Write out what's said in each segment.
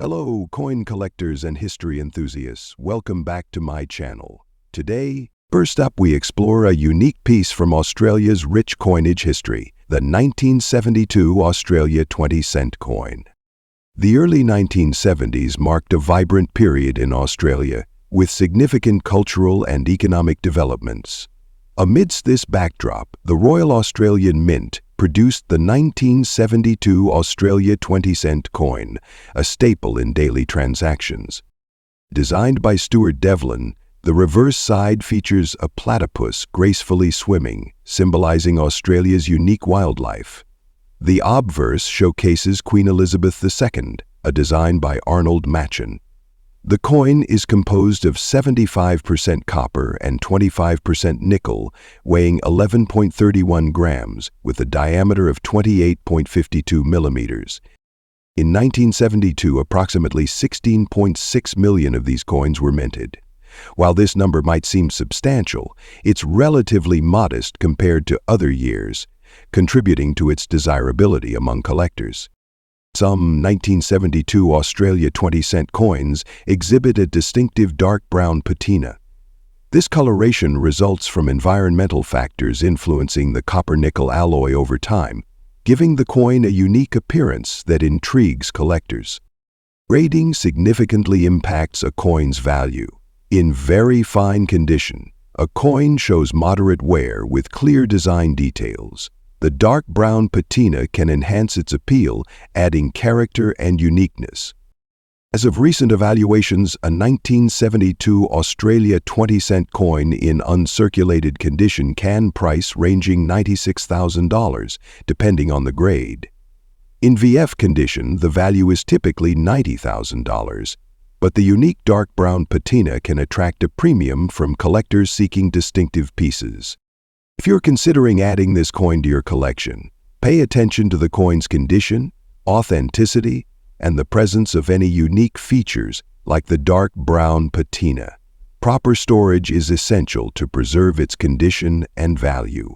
Hello, coin collectors and history enthusiasts. Welcome back to my channel. Today, first up, we explore a unique piece from Australia's rich coinage history, the 1972 Australia 20-cent coin. The early 1970s marked a vibrant period in Australia, with significant cultural and economic developments. Amidst this backdrop, the Royal Australian Mint produced the 1972 Australia 20-cent coin, a staple in daily transactions. Designed by Stuart Devlin, the reverse side features a platypus gracefully swimming, symbolizing Australia's unique wildlife. The obverse showcases Queen Elizabeth II, a design by Arnold Machen. The coin is composed of 75% copper and 25% nickel, weighing 11.31 grams, with a diameter of 28.52 millimeters. In 1972, approximately 16.6 million of these coins were minted. While this number might seem substantial, it's relatively modest compared to other years, contributing to its desirability among collectors. Some 1972 Australia 20-cent coins exhibit a distinctive dark brown patina. This coloration results from environmental factors influencing the copper-nickel alloy over time, giving the coin a unique appearance that intrigues collectors. Grading significantly impacts a coin's value. In very fine condition, a coin shows moderate wear with clear design details. The dark brown patina can enhance its appeal, adding character and uniqueness. As of recent evaluations, a 1972 Australia 20-cent coin in uncirculated condition can price ranging $96,000, depending on the grade. In VF condition, the value is typically $90,000, but the unique dark brown patina can attract a premium from collectors seeking distinctive pieces. If you're considering adding this coin to your collection, pay attention to the coin's condition, authenticity, and the presence of any unique features like the dark brown patina. Proper storage is essential to preserve its condition and value.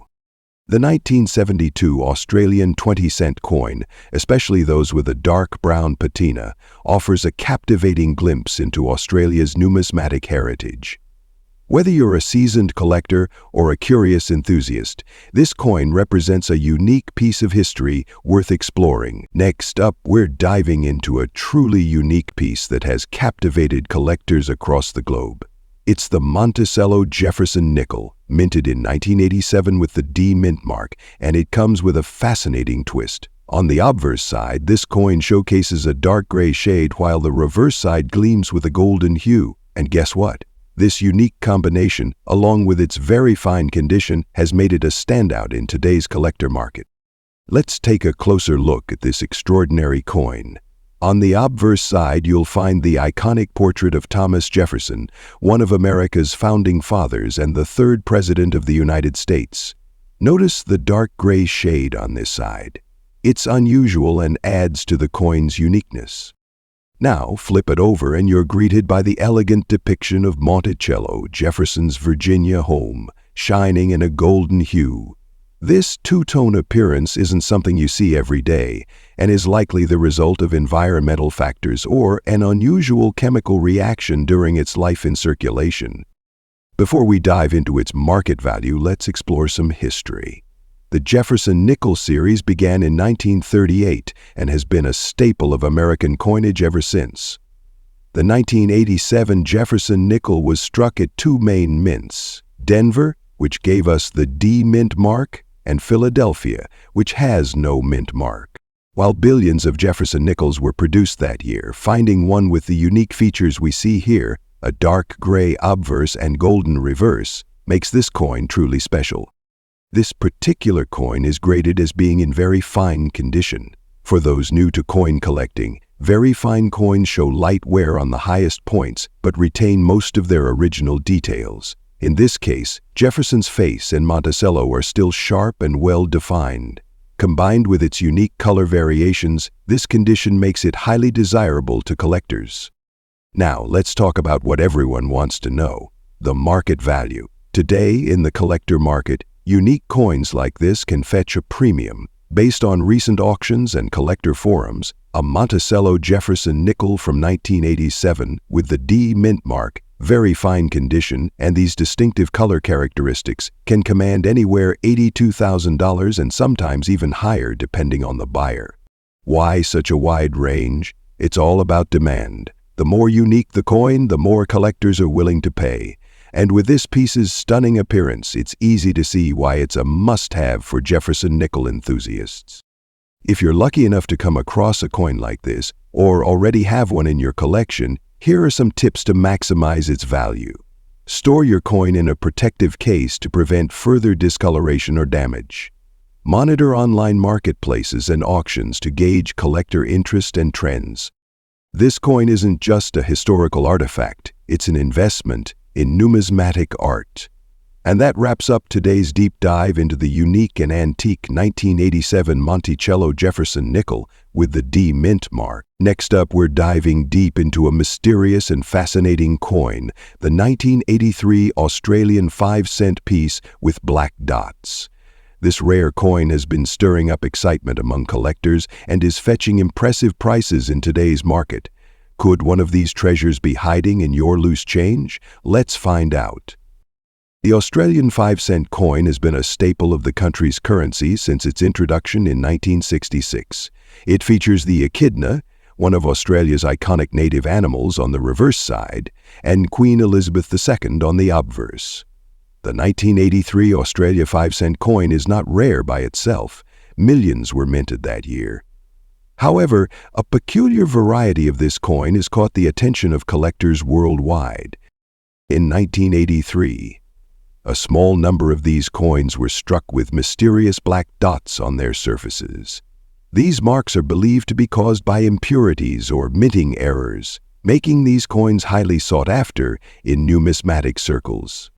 The 1972 Australian 20-cent coin, especially those with a dark brown patina, offers a captivating glimpse into Australia's numismatic heritage. Whether you're a seasoned collector or a curious enthusiast, this coin represents a unique piece of history worth exploring. Next up, we're diving into a truly unique piece that has captivated collectors across the globe. It's the Monticello Jefferson nickel, minted in 1987 with the D mint mark, and it comes with a fascinating twist. On the obverse side, this coin showcases a dark gray shade while the reverse side gleams with a golden hue. And guess what? This unique combination, along with its very fine condition, has made it a standout in today's collector market. Let's take a closer look at this extraordinary coin. On the obverse side, you'll find the iconic portrait of Thomas Jefferson, one of America's founding fathers and the third president of the United States. Notice the dark gray shade on this side. It's unusual and adds to the coin's uniqueness. Now, flip it over and you're greeted by the elegant depiction of Monticello, Jefferson's Virginia home, shining in a golden hue. This two-tone appearance isn't something you see every day and is likely the result of environmental factors or an unusual chemical reaction during its life in circulation. Before we dive into its market value, let's explore some history. The Jefferson nickel series began in 1938 and has been a staple of American coinage ever since. The 1987 Jefferson nickel was struck at two main mints, Denver, which gave us the D mint mark, and Philadelphia, which has no mint mark. While billions of Jefferson nickels were produced that year, finding one with the unique features we see here, a dark gray obverse and golden reverse, makes this coin truly special. This particular coin is graded as being in very fine condition. For those new to coin collecting, very fine coins show light wear on the highest points but retain most of their original details. In this case, Jefferson's face and Monticello are still sharp and well-defined. Combined with its unique color variations, this condition makes it highly desirable to collectors. Now, let's talk about what everyone wants to know, the market value. Today, in the collector market, unique coins like this can fetch a premium. Based on recent auctions and collector forums, a Monticello Jefferson nickel from 1987 with the D mint mark, very fine condition, and these distinctive color characteristics can command anywhere $82,000 and sometimes even higher depending on the buyer. Why such a wide range? It's all about demand. The more unique the coin, the more collectors are willing to pay. And with this piece's stunning appearance, it's easy to see why it's a must-have for Jefferson nickel enthusiasts. If you're lucky enough to come across a coin like this, or already have one in your collection, here are some tips to maximize its value. Store your coin in a protective case to prevent further discoloration or damage. Monitor online marketplaces and auctions to gauge collector interest and trends. This coin isn't just a historical artifact, it's an investment in numismatic art. And that wraps up today's deep dive into the unique and antique 1987 Monticello Jefferson nickel with the D mint mark. Next up, we're diving deep into a mysterious and fascinating coin, the 1983 Australian 5-cent piece with black dots. This rare coin has been stirring up excitement among collectors and is fetching impressive prices in today's market. Could one of these treasures be hiding in your loose change? Let's find out. The Australian 5-cent coin has been a staple of the country's currency since its introduction in 1966. It features the echidna, one of Australia's iconic native animals, on the reverse side, and Queen Elizabeth II on the obverse. The 1983 Australia 5-cent coin is not rare by itself. Millions were minted that year. However, a peculiar variety of this coin has caught the attention of collectors worldwide. In 1983, a small number of these coins were struck with mysterious black dots on their surfaces. These marks are believed to be caused by impurities or minting errors, making these coins highly sought after in numismatic circles.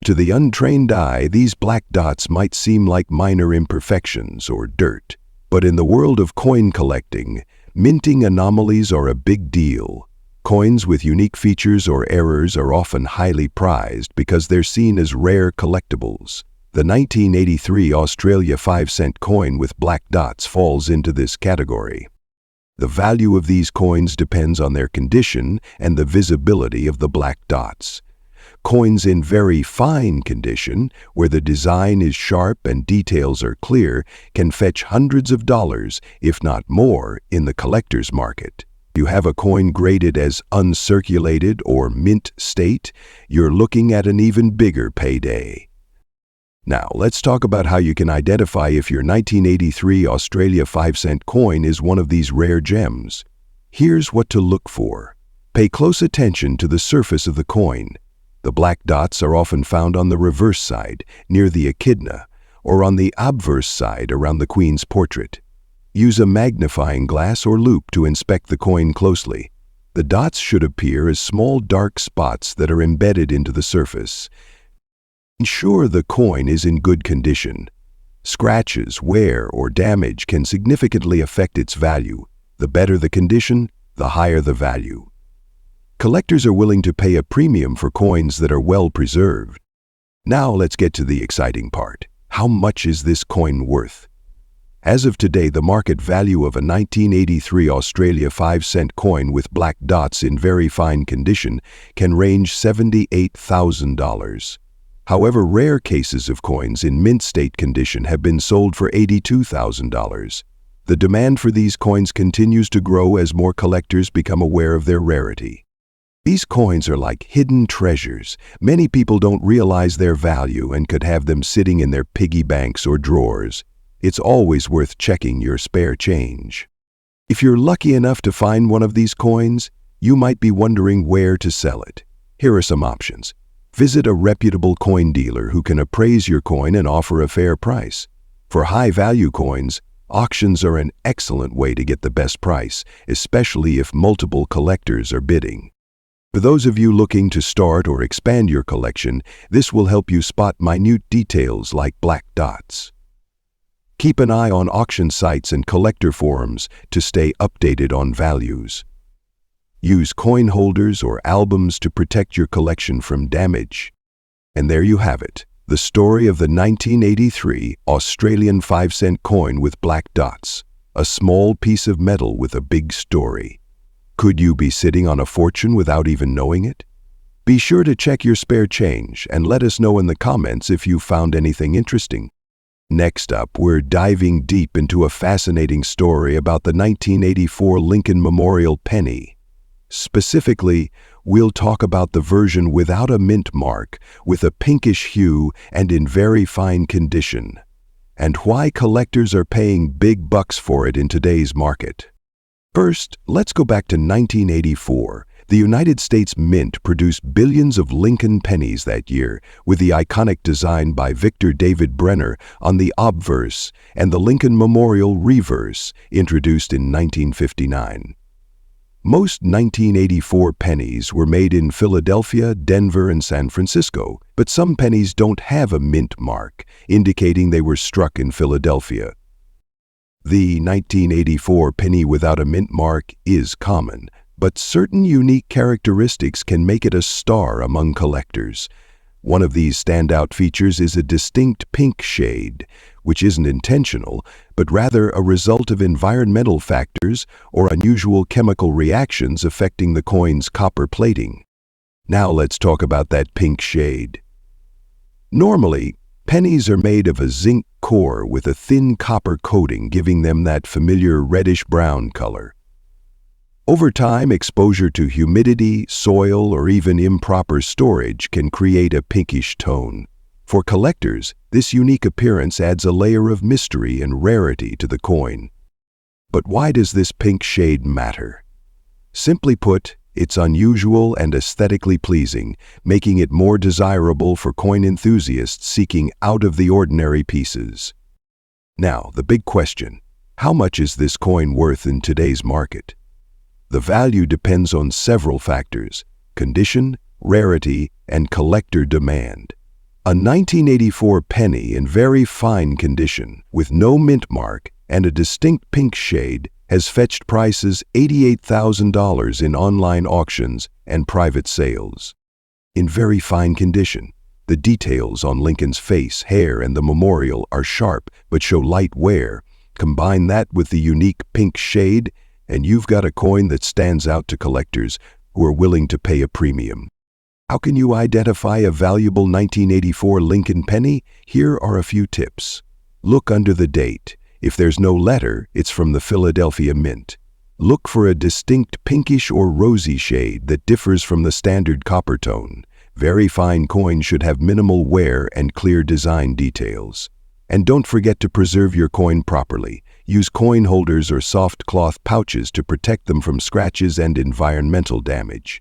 To the untrained eye, these black dots might seem like minor imperfections or dirt, but in the world of coin collecting, minting anomalies are a big deal. Coins with unique features or errors are often highly prized because they're seen as rare collectibles. The 1983 Australia 5-cent coin with black dots falls into this category. The value of these coins depends on their condition and the visibility of the black dots. Coins in very fine condition, where the design is sharp and details are clear, can fetch hundreds of dollars, if not more, in the collector's market. You have a coin graded as uncirculated or mint state, you're looking at an even bigger payday. Now, let's talk about how you can identify if your 1983 Australia 5-cent coin is one of these rare gems. Here's what to look for. Pay close attention to the surface of the coin. The black dots are often found on the reverse side, near the echidna, or on the obverse side around the Queen's portrait. Use a magnifying glass or loupe to inspect the coin closely. The dots should appear as small dark spots that are embedded into the surface. Ensure the coin is in good condition. Scratches, wear, or damage can significantly affect its value. The better the condition, the higher the value. Collectors are willing to pay a premium for coins that are well preserved. Now let's get to the exciting part. How much is this coin worth? As of today, the market value of a 1983 Australia 5-cent coin with black dots in very fine condition can range $78,000. However, rare cases of coins in mint state condition have been sold for $82,000. The demand for these coins continues to grow as more collectors become aware of their rarity. These coins are like hidden treasures. Many people don't realize their value and could have them sitting in their piggy banks or drawers. It's always worth checking your spare change. If you're lucky enough to find one of these coins, you might be wondering where to sell it. Here are some options. Visit a reputable coin dealer who can appraise your coin and offer a fair price. For high-value coins, auctions are an excellent way to get the best price, especially if multiple collectors are bidding. For those of you looking to start or expand your collection, this will help you spot minute details like black dots. Keep an eye on auction sites and collector forums to stay updated on values. Use coin holders or albums to protect your collection from damage. And there you have it, the story of the 1983 Australian 5-cent coin with black dots, a small piece of metal with a big story. Could you be sitting on a fortune without even knowing it? Be sure to check your spare change and let us know in the comments if you found anything interesting. Next up, we're diving deep into a fascinating story about the 1984 Lincoln Memorial penny. Specifically, we'll talk about the version without a mint mark, with a pinkish hue and in very fine condition, and why collectors are paying big bucks for it in today's market. First, let's go back to 1984. The United States Mint produced billions of Lincoln pennies that year, with the iconic design by Victor David Brenner on the obverse and the Lincoln Memorial reverse, introduced in 1959. Most 1984 pennies were made in Philadelphia, Denver, and San Francisco, but some pennies don't have a mint mark, indicating they were struck in Philadelphia. The 1984 penny without a mint mark is common, but certain unique characteristics can make it a star among collectors. One of these standout features is a distinct pink shade, which isn't intentional, but rather a result of environmental factors or unusual chemical reactions affecting the coin's copper plating. Now let's talk about that pink shade. Normally, pennies are made of a zinc core with a thin copper coating, giving them that familiar reddish-brown color. Over time, exposure to humidity, soil, or even improper storage can create a pinkish tone. For collectors, this unique appearance adds a layer of mystery and rarity to the coin. But why does this pink shade matter? Simply put, it's unusual and aesthetically pleasing, making it more desirable for coin enthusiasts seeking out-of-the-ordinary pieces. Now, the big question: how much is this coin worth in today's market? The value depends on several factors: condition, rarity, and collector demand. A 1984 penny in very fine condition, with no mint mark and a distinct pink shade, has fetched prices $88,000 in online auctions and private sales. In very fine condition, the details on Lincoln's face, hair, and the memorial are sharp but show light wear. Combine that with the unique pink shade, and you've got a coin that stands out to collectors who are willing to pay a premium. How can you identify a valuable 1984 Lincoln penny? Here are a few tips. Look under the date. If there's no letter, it's from the Philadelphia Mint. Look for a distinct pinkish or rosy shade that differs from the standard copper tone. Very fine coins should have minimal wear and clear design details. And don't forget to preserve your coin properly. Use coin holders or soft cloth pouches to protect them from scratches and environmental damage.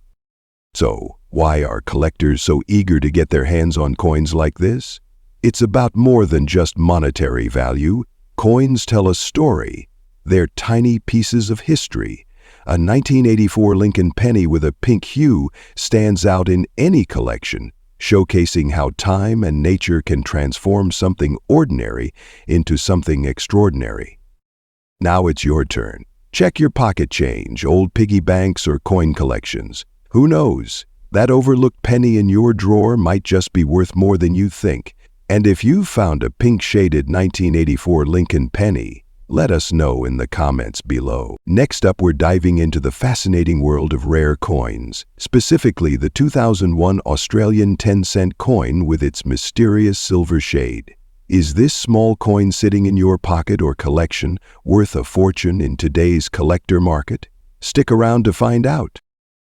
So, why are collectors so eager to get their hands on coins like this? It's about more than just monetary value. Coins tell a story. They're tiny pieces of history. A 1984 Lincoln penny with a pink hue stands out in any collection, showcasing how time and nature can transform something ordinary into something extraordinary. Now it's your turn. Check your pocket change, old piggy banks, or coin collections. Who knows? That overlooked penny in your drawer might just be worth more than you think. And if you found a pink-shaded 1984 Lincoln penny, let us know in the comments below. Next up, we're diving into the fascinating world of rare coins, specifically the 2001 Australian 10-cent coin with its mysterious silver shade. Is this small coin sitting in your pocket or collection worth a fortune in today's collector market? Stick around to find out.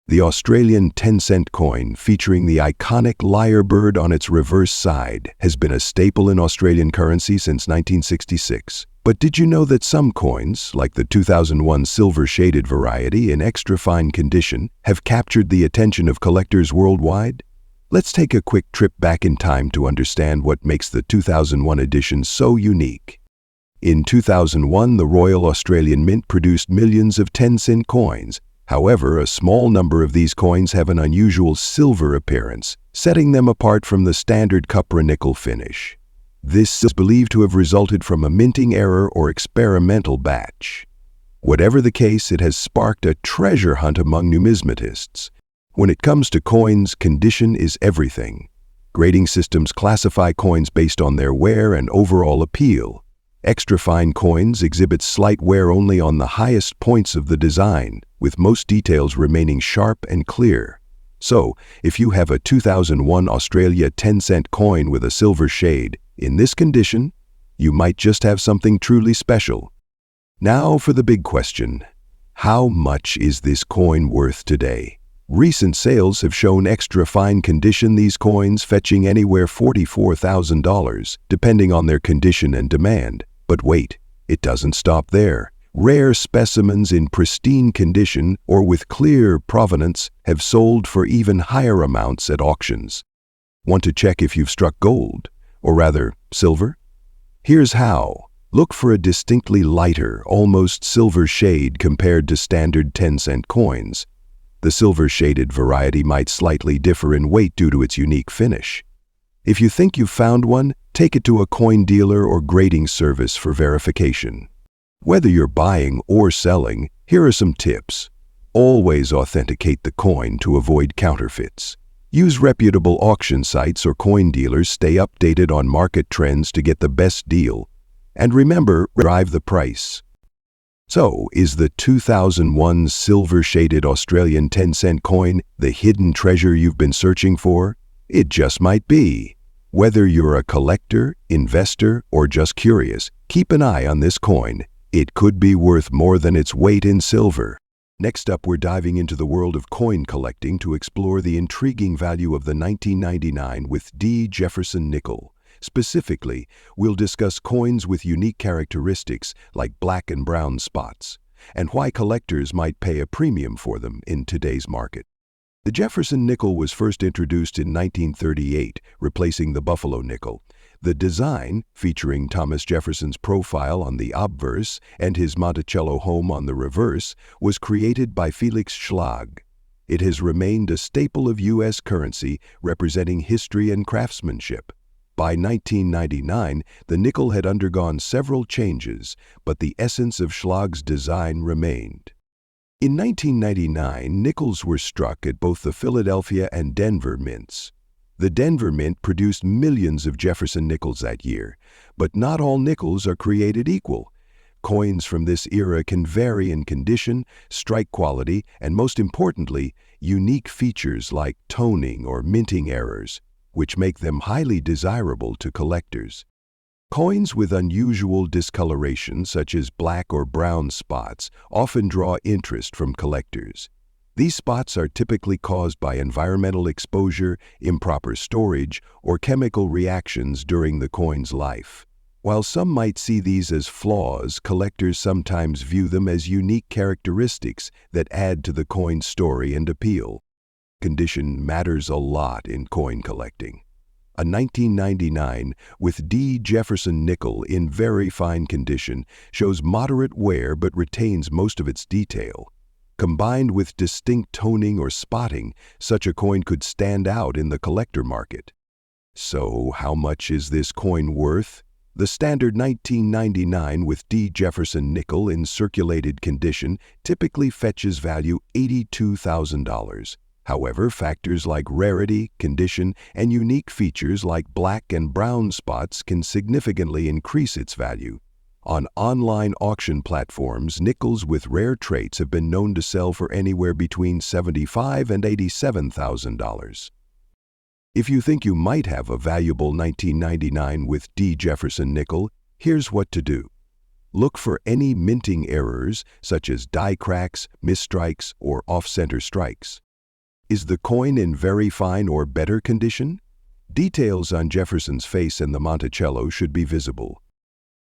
The Australian 10-cent coin, featuring the iconic lyre bird on its reverse side, has been a staple in Australian currency since 1966. But did you know that some coins, like the 2001 silver-shaded variety in extra fine condition, have captured the attention of collectors worldwide? Let's take a quick trip back in time to understand what makes the 2001 edition so unique. In 2001, the Royal Australian Mint produced millions of 10-cent coins. However, a small number of these coins have an unusual silver appearance, setting them apart from the standard copper-nickel finish. This is believed to have resulted from a minting error or experimental batch. Whatever the case, it has sparked a treasure hunt among numismatists. When it comes to coins, condition is everything. Grading systems classify coins based on their wear and overall appeal. Extra-fine coins exhibit slight wear only on the highest points of the design, with most details remaining sharp and clear. So, if you have a 2001 Australia 10-cent coin with a silver shade, in this condition, you might just have something truly special. Now for the big question. How much is this coin worth today? Recent sales have shown extra fine condition these coins fetching anywhere $44,000, depending on their condition and demand. But wait, it doesn't stop there. Rare specimens in pristine condition or with clear provenance have sold for even higher amounts at auctions. Want to check if you've struck gold, or rather, silver? Here's how. Look for a distinctly lighter, almost silver shade compared to standard 10-cent coins. The silver-shaded variety might slightly differ in weight due to its unique finish. If you think you've found one, take it to a coin dealer or grading service for verification. Whether you're buying or selling, here are some tips. Always authenticate the coin to avoid counterfeits. Use reputable auction sites or coin dealers. Stay updated on market trends to get the best deal. And remember, drive the price. So, is the 2001 silver-shaded Australian 10-cent coin the hidden treasure you've been searching for? It just might be. Whether you're a collector, investor, or just curious, keep an eye on this coin. It could be worth more than its weight in silver. Next up, we're diving into the world of coin collecting to explore the intriguing value of the 1999 with D. Jefferson nickel. Specifically, we'll discuss coins with unique characteristics like black and brown spots, and why collectors might pay a premium for them in today's market. The Jefferson nickel was first introduced in 1938, replacing the Buffalo nickel. The design, featuring Thomas Jefferson's profile on the obverse and his Monticello home on the reverse, was created by Felix Schlag. It has remained a staple of U.S. currency, representing history and craftsmanship. By 1999, the nickel had undergone several changes, but the essence of Schlag's design remained. In 1999, nickels were struck at both the Philadelphia and Denver mints. The Denver Mint produced millions of Jefferson nickels that year, but not all nickels are created equal. Coins from this era can vary in condition, strike quality, and most importantly, unique features like toning or minting errors, which make them highly desirable to collectors. Coins with unusual discoloration, such as black or brown spots, often draw interest from collectors. These spots are typically caused by environmental exposure, improper storage, or chemical reactions during the coin's life. While some might see these as flaws, collectors sometimes view them as unique characteristics that add to the coin's story and appeal. Condition matters a lot in coin collecting. A 1999 with D. Jefferson nickel in very fine condition shows moderate wear but retains most of its detail. Combined with distinct toning or spotting, such a coin could stand out in the collector market. So, how much is this coin worth? The standard 1999 with D. Jefferson nickel in circulated condition typically fetches value $82,000. However, factors like rarity, condition, and unique features like black and brown spots can significantly increase its value. On online auction platforms, nickels with rare traits have been known to sell for anywhere between $75,000 and $87,000. If you think you might have a valuable 1999 with D. Jefferson nickel, here's what to do. Look for any minting errors, such as die cracks, misstrikes, or off-center strikes. Is the coin in very fine or better condition? Details on Jefferson's face and the Monticello should be visible.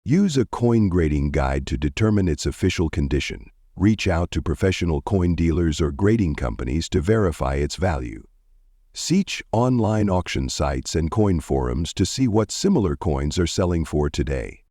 Use a coin grading guide to determine its official condition. Reach out to professional coin dealers or grading companies to verify its value. Search online auction sites and coin forums to see what similar coins are selling for today.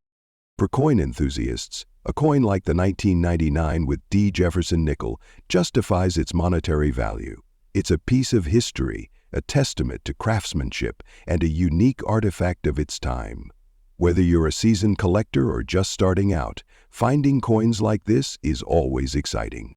For coin enthusiasts, a coin like the 1999 with D. Jefferson nickel justifies its monetary value. It's a piece of history, a testament to craftsmanship, and a unique artifact of its time. Whether you're a seasoned collector or just starting out, finding coins like this is always exciting.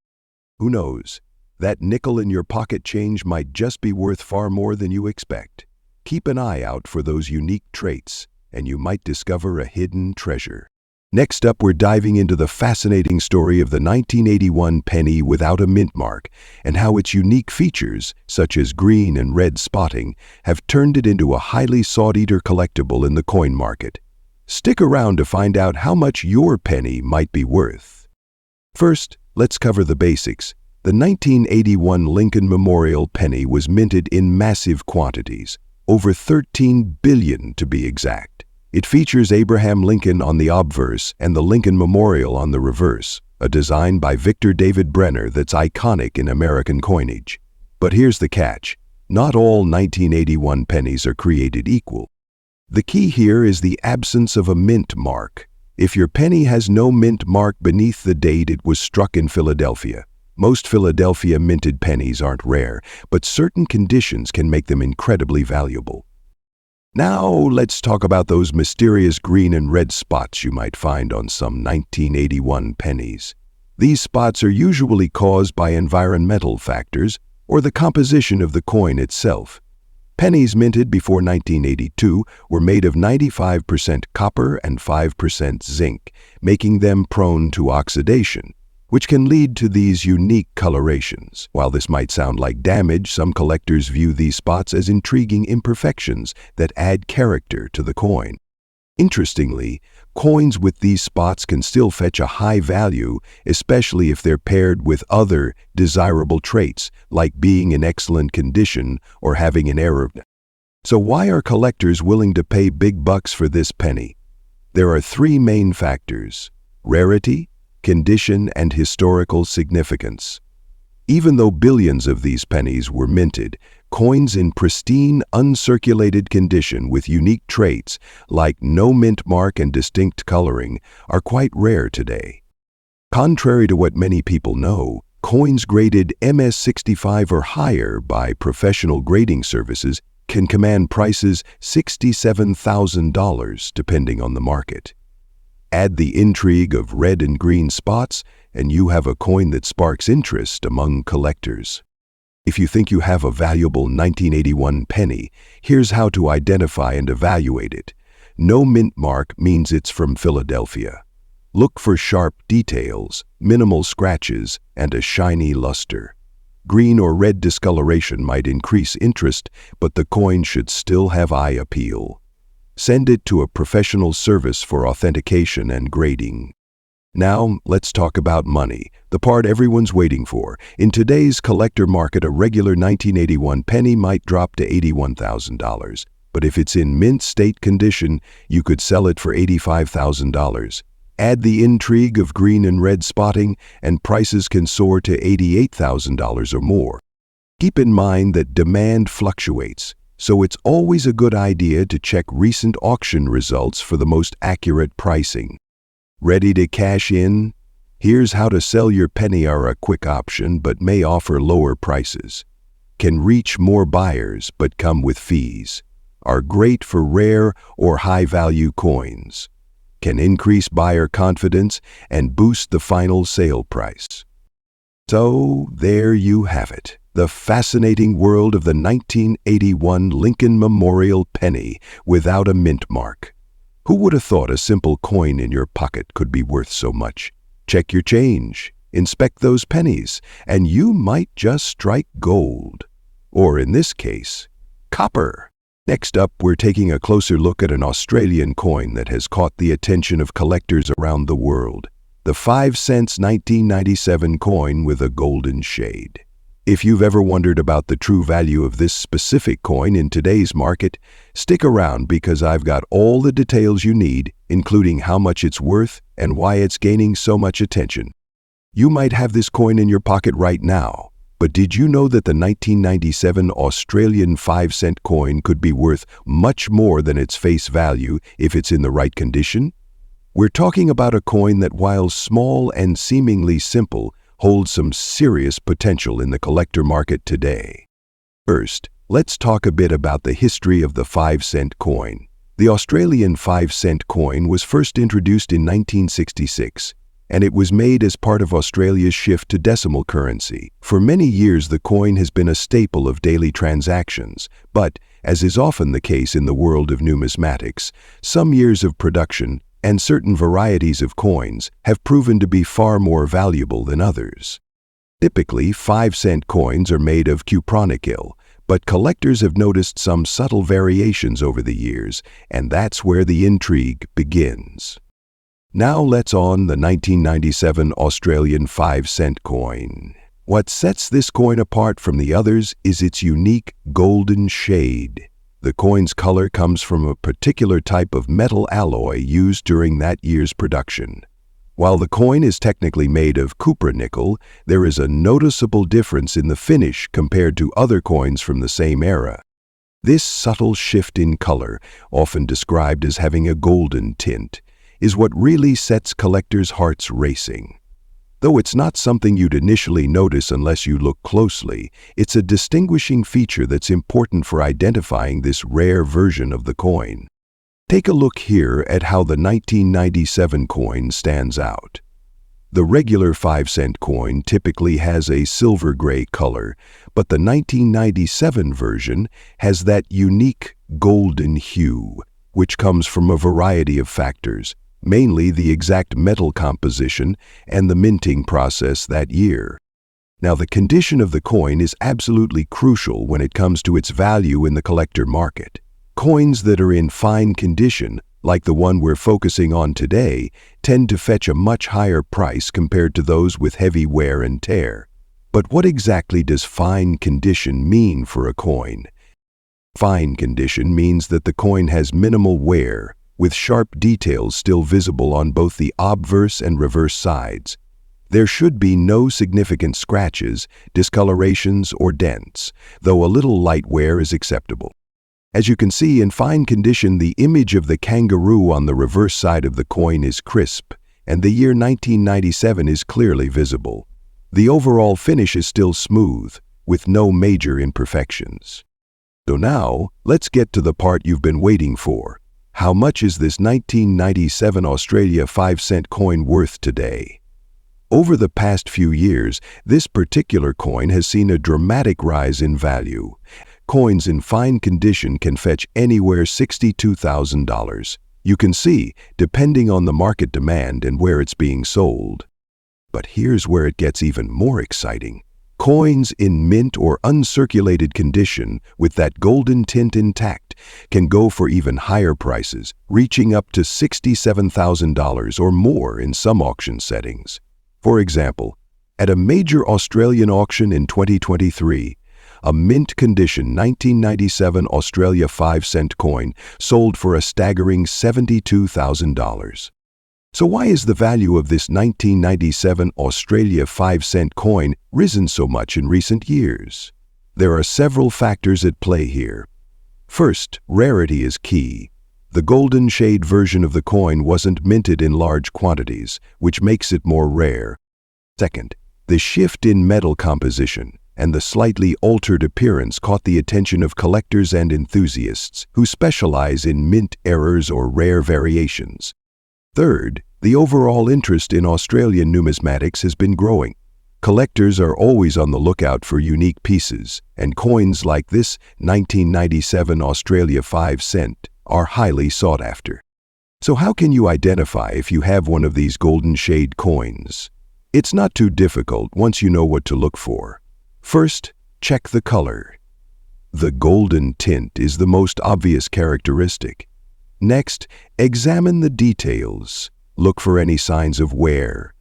Who knows? That nickel in your pocket change might just be worth far more than you expect. Keep an eye out for those unique traits, and you might discover a hidden treasure. Next up, we're diving into the fascinating story of the 1981 penny without a mint mark and how its unique features, such as green and red spotting, have turned it into a highly sought-after collectible in the coin market. Stick around to find out how much your penny might be worth. First, let's cover the basics. The 1981 Lincoln Memorial penny was minted in massive quantities, over 13 billion to be exact. It features Abraham Lincoln on the obverse and the Lincoln Memorial on the reverse, a design by Victor David Brenner that's iconic in American coinage. But here's the catch. Not all 1981 pennies are created equal. The key here is the absence of a mint mark. If your penny has no mint mark beneath the date it was struck in Philadelphia, most Philadelphia minted pennies aren't rare, but certain conditions can make them incredibly valuable. Now let's talk about those mysterious green and red spots you might find on some 1981 pennies. These spots are usually caused by environmental factors or the composition of the coin itself. Pennies minted before 1982 were made of 95% copper and 5% zinc, making them prone to oxidation, which can lead to these unique colorations. While this might sound like damage, some collectors view these spots as intriguing imperfections that add character to the coin. Interestingly, coins with these spots can still fetch a high value, especially if they're paired with other desirable traits, like being in excellent condition or having an error. So why are collectors willing to pay big bucks for this penny? There are three main factors: rarity, condition, and historical significance. Even though billions of these pennies were minted, coins in pristine, uncirculated condition with unique traits, like no mint mark and distinct coloring, are quite rare today. Contrary to what many people know, coins graded MS-65 or higher by professional grading services can command prices $67,000 depending on the market. Add the intrigue of red and green spots, and you have a coin that sparks interest among collectors. If you think you have a valuable 1981 penny, here's how to identify and evaluate it. No mint mark means it's from Philadelphia. Look for sharp details, minimal scratches, and a shiny luster. Green or red discoloration might increase interest, but the coin should still have eye appeal. Send it to a professional service for authentication and grading. Now, let's talk about money, the part everyone's waiting for. In today's collector market, a regular 1981 penny might drop to $81,000. But if it's in mint state condition, you could sell it for $85,000. Add the intrigue of green and red spotting, and prices can soar to $88,000 or more. Keep in mind that demand fluctuates, so it's always a good idea to check recent auction results for the most accurate pricing. Ready to cash in? Here's how to sell your penny are a quick option but may offer lower prices. Can reach more buyers but come with fees. Are great for rare or high-value coins. Can increase buyer confidence and boost the final sale price. So there you have it. The fascinating world of the 1981 Lincoln Memorial penny without a mint mark. Who would have thought a simple coin in your pocket could be worth so much? Check your change, inspect those pennies, and you might just strike gold. Or in this case, copper. Next up, we're taking a closer look at an Australian coin that has caught the attention of collectors around the world. The 5-cent 1997 coin with a golden shade. If you've ever wondered about the true value of this specific coin in today's market, stick around because I've got all the details you need, including how much it's worth and why it's gaining so much attention. You might have this coin in your pocket right now, but did you know that the 1997 Australian 5-cent coin could be worth much more than its face value if it's in the right condition? We're talking about a coin that, while small and seemingly simple, holds some serious potential in the collector market today. First, let's talk a bit about the history of the 5-cent coin. The Australian 5-cent coin was first introduced in 1966, and it was made as part of Australia's shift to decimal currency. For many years, the coin has been a staple of daily transactions, but, as is often the case in the world of numismatics, some years of production, and certain varieties of coins have proven to be far more valuable than others. Typically, 5-cent coins are made of cupronickel, but collectors have noticed some subtle variations over the years, and that's where the intrigue begins. Now let's on the 1997 Australian 5-cent coin. What sets this coin apart from the others is its unique golden shade. The coin's color comes from a particular type of metal alloy used during that year's production. While the coin is technically made of cupronickel, there is a noticeable difference in the finish compared to other coins from the same era. This subtle shift in color, often described as having a golden tint, is what really sets collectors' hearts racing. Though it's not something you'd initially notice unless you look closely, it's a distinguishing feature that's important for identifying this rare version of the coin. Take a look here at how the 1997 coin stands out. The regular 5-cent coin typically has a silver-gray color, but the 1997 version has that unique golden hue, which comes from a variety of factors, mainly the exact metal composition and the minting process that year. Now, the condition of the coin is absolutely crucial when it comes to its value in the collector market. Coins that are in fine condition, like the one we're focusing on today, tend to fetch a much higher price compared to those with heavy wear and tear. But what exactly does fine condition mean for a coin? Fine condition means that the coin has minimal wear, with sharp details still visible on both the obverse and reverse sides. There should be no significant scratches, discolorations, or dents, though a little light wear is acceptable. As you can see, in fine condition, the image of the kangaroo on the reverse side of the coin is crisp, and the year 1997 is clearly visible. The overall finish is still smooth, with no major imperfections. So now, let's get to the part you've been waiting for. How much is this 1997 Australia 5-cent coin worth today? Over the past few years, this particular coin has seen a dramatic rise in value. Coins in fine condition can fetch anywhere $62,000. You can see, depending on the market demand and where it's being sold. But here's where it gets even more exciting. Coins in mint or uncirculated condition with that golden tint intact can go for even higher prices, reaching up to $67,000 or more in some auction settings. For example, at a major Australian auction in 2023, a mint condition 1997 Australia 5-cent coin sold for a staggering $72,000. So why is the value of this 1997 Australia 5-cent coin risen so much in recent years? There are several factors at play here. First, rarity is key. The golden shade version of the coin wasn't minted in large quantities, which makes it more rare. Second, the shift in metal composition and the slightly altered appearance caught the attention of collectors and enthusiasts who specialize in mint errors or rare variations. Third, the overall interest in Australian numismatics has been growing. Collectors are always on the lookout for unique pieces, and coins like this 1997 Australia 5-cent are highly sought after. So how can you identify if you have one of these golden shade coins? It's not too difficult once you know what to look for. First, check the color. The golden tint is the most obvious characteristic. Next, examine the details. Look for any signs of wear.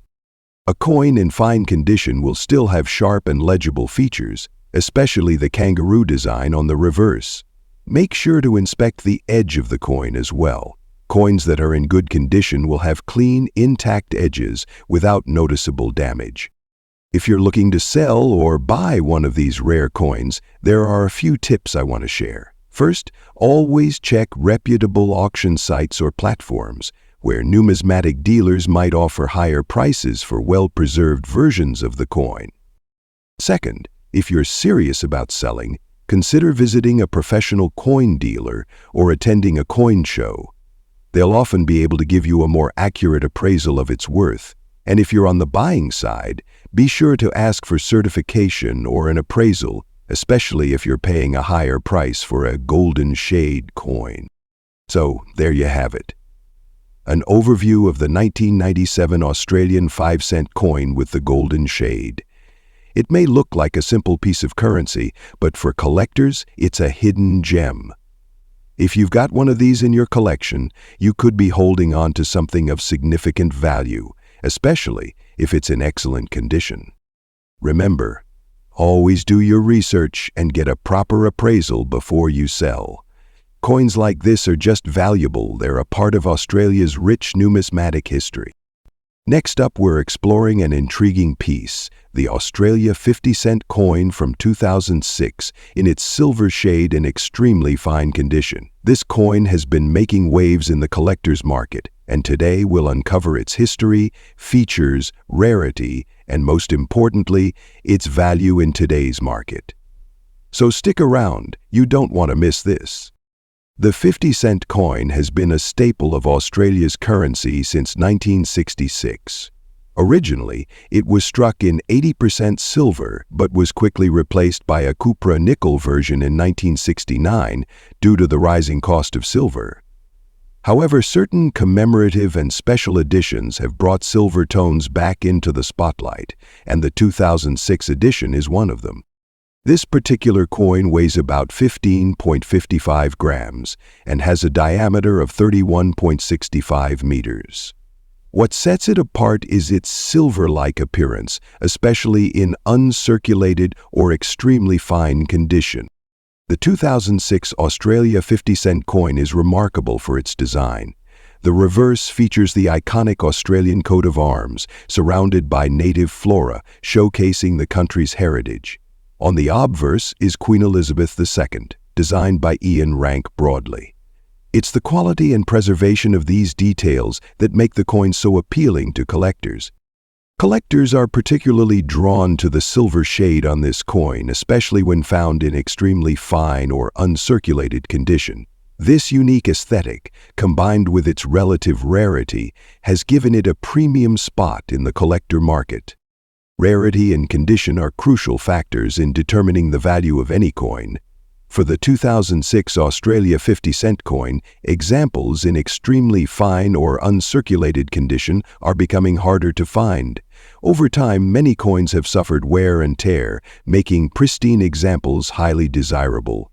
A coin in fine condition will still have sharp and legible features, especially the kangaroo design on the reverse. Make sure to inspect the edge of the coin as well. Coins that are in good condition will have clean, intact edges without noticeable damage. If you're looking to sell or buy one of these rare coins, there are a few tips I want to share. First, always check reputable auction sites or platforms, where numismatic dealers might offer higher prices for well-preserved versions of the coin. Second, if you're serious about selling, consider visiting a professional coin dealer or attending a coin show. They'll often be able to give you a more accurate appraisal of its worth. And if you're on the buying side, be sure to ask for certification or an appraisal, especially if you're paying a higher price for a golden shade coin. So, there you have it. an overview of the 1997 Australian 5-cent coin with the golden shade. It may look like a simple piece of currency, but for collectors, it's a hidden gem. If you've got one of these in your collection, you could be holding on to something of significant value, especially if it's in excellent condition. Remember, always do your research and get a proper appraisal before you sell. Coins like this are just valuable. They're a part of Australia's rich numismatic history. Next up, we're exploring an intriguing piece, the Australia 50-cent coin from 2006 in its silver shade and extremely fine condition. This coin has been making waves in the collector's market, and today we'll uncover its history, features, rarity, and most importantly, its value in today's market. So stick around, you don't want to miss this. The 50-cent coin has been a staple of Australia's currency since 1966. Originally, it was struck in 80% silver but was quickly replaced by a cupra-nickel version in 1969 due to the rising cost of silver. However, certain commemorative and special editions have brought silver tones back into the spotlight, and the 2006 edition is one of them. This particular coin weighs about 15.55 grams and has a diameter of 31.65 meters. What sets it apart is its silver-like appearance, especially in uncirculated or extremely fine condition. The 2006 Australia 50-cent coin is remarkable for its design. The reverse features the iconic Australian coat of arms, surrounded by native flora, showcasing the country's heritage. On the obverse is Queen Elizabeth II, designed by Ian Rank Broadley. It's the quality and preservation of these details that make the coin so appealing to collectors. Collectors are particularly drawn to the silver shade on this coin, especially when found in extremely fine or uncirculated condition. This unique aesthetic, combined with its relative rarity, has given it a premium spot in the collector market. Rarity and condition are crucial factors in determining the value of any coin. For the 2006 Australia 50-cent coin, examples in extremely fine or uncirculated condition are becoming harder to find. Over time, many coins have suffered wear and tear, making pristine examples highly desirable.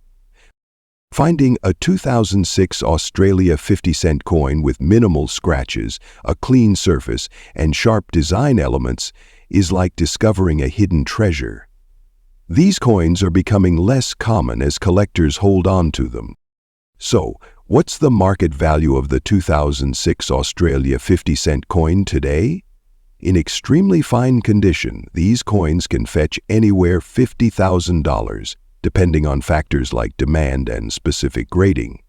Finding a 2006 Australia 50-cent coin with minimal scratches, a clean surface, and sharp design elements is like discovering a hidden treasure. These coins are becoming less common as collectors hold on to them. So, what's the market value of the 2006 Australia 50-cent coin today? In extremely fine condition, these coins can fetch anywhere $50,000, depending on factors like demand and specific grading.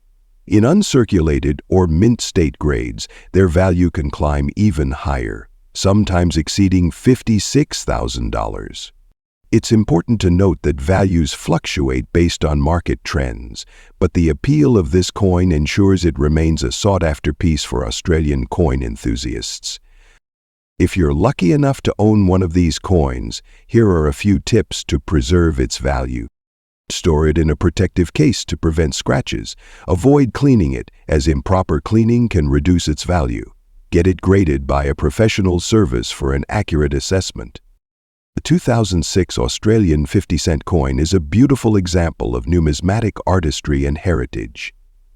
In uncirculated or mint state grades, their value can climb even higher, sometimes exceeding $56,000. It's important to note that values fluctuate based on market trends, but the appeal of this coin ensures it remains a sought-after piece for Australian coin enthusiasts. If you're lucky enough to own one of these coins, here are a few tips to preserve its value. Store it in a protective case to prevent scratches. Avoid cleaning it, as improper cleaning can reduce its value. Get it graded by a professional service for an accurate assessment. The 2006 Australian 50-cent coin is a beautiful example of numismatic artistry and heritage.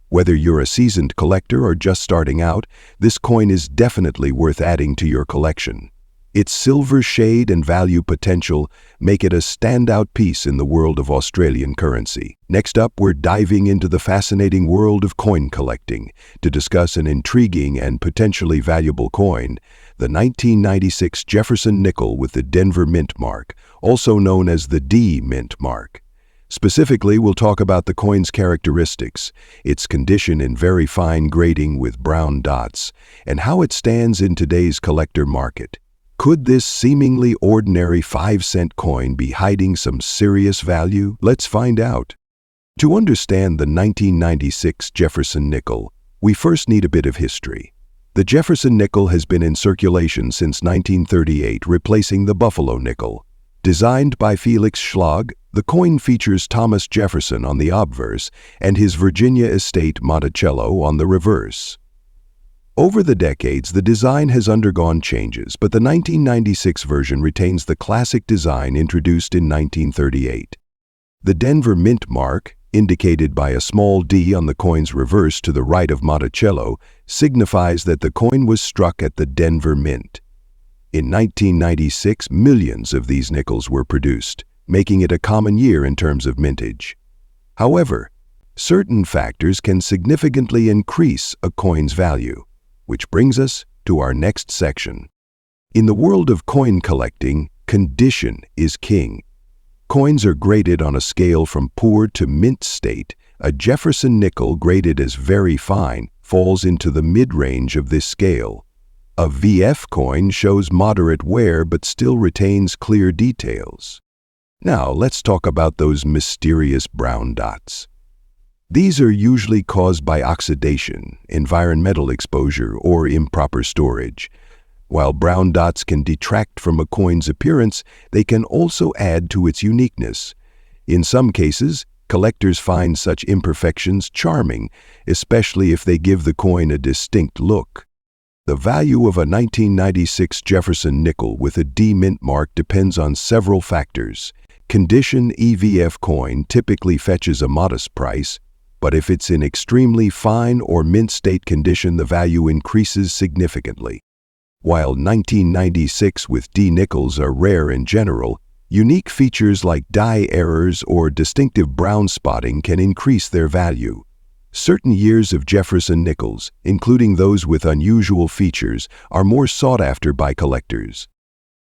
Whether you're a seasoned collector or just starting out, this coin is definitely worth adding to your collection. Its silver shade and value potential make it a standout piece in the world of Australian currency. Next up, we're diving into the fascinating world of coin collecting to discuss an intriguing and potentially valuable coin, the 1996 Jefferson nickel with the Denver Mint mark, also known as the D Mint mark. Specifically, we'll talk about the coin's characteristics, its condition in very fine grading with brown dots, and how it stands in today's collector market. Could this seemingly ordinary 5-cent coin be hiding some serious value? Let's find out. To understand the 1996 Jefferson nickel, we first need a bit of history. The Jefferson nickel has been in circulation since 1938, replacing the Buffalo nickel. Designed by Felix Schlag, the coin features Thomas Jefferson on the obverse and his Virginia estate Monticello on the reverse. Over the decades, the design has undergone changes, but the 1996 version retains the classic design introduced in 1938. The Denver Mint mark, indicated by a small D on the coin's reverse to the right of Monticello, signifies that the coin was struck at the Denver Mint. In 1996, millions of these nickels were produced, making it a common year in terms of mintage. However, certain factors can significantly increase a coin's value, which brings us to our next section. In the world of coin collecting, condition is king. Coins are graded on a scale from poor to mint state. A Jefferson nickel graded as very fine falls into the mid-range of this scale. A VF coin shows moderate wear but still retains clear details. Now let's talk about those mysterious brown dots. These are usually caused by oxidation, environmental exposure, or improper storage. While brown dots can detract from a coin's appearance, they can also add to its uniqueness. In some cases, collectors find such imperfections charming, especially if they give the coin a distinct look. The value of a 1996 Jefferson nickel with a D mint mark depends on several factors. Condition EVF coin typically fetches a modest price, but if it's in extremely fine or mint state condition, the value increases significantly. While 1996 with D nickels are rare in general, unique features like dye errors or distinctive brown spotting can increase their value. Certain years of Jefferson nickels, including those with unusual features, are more sought after by collectors.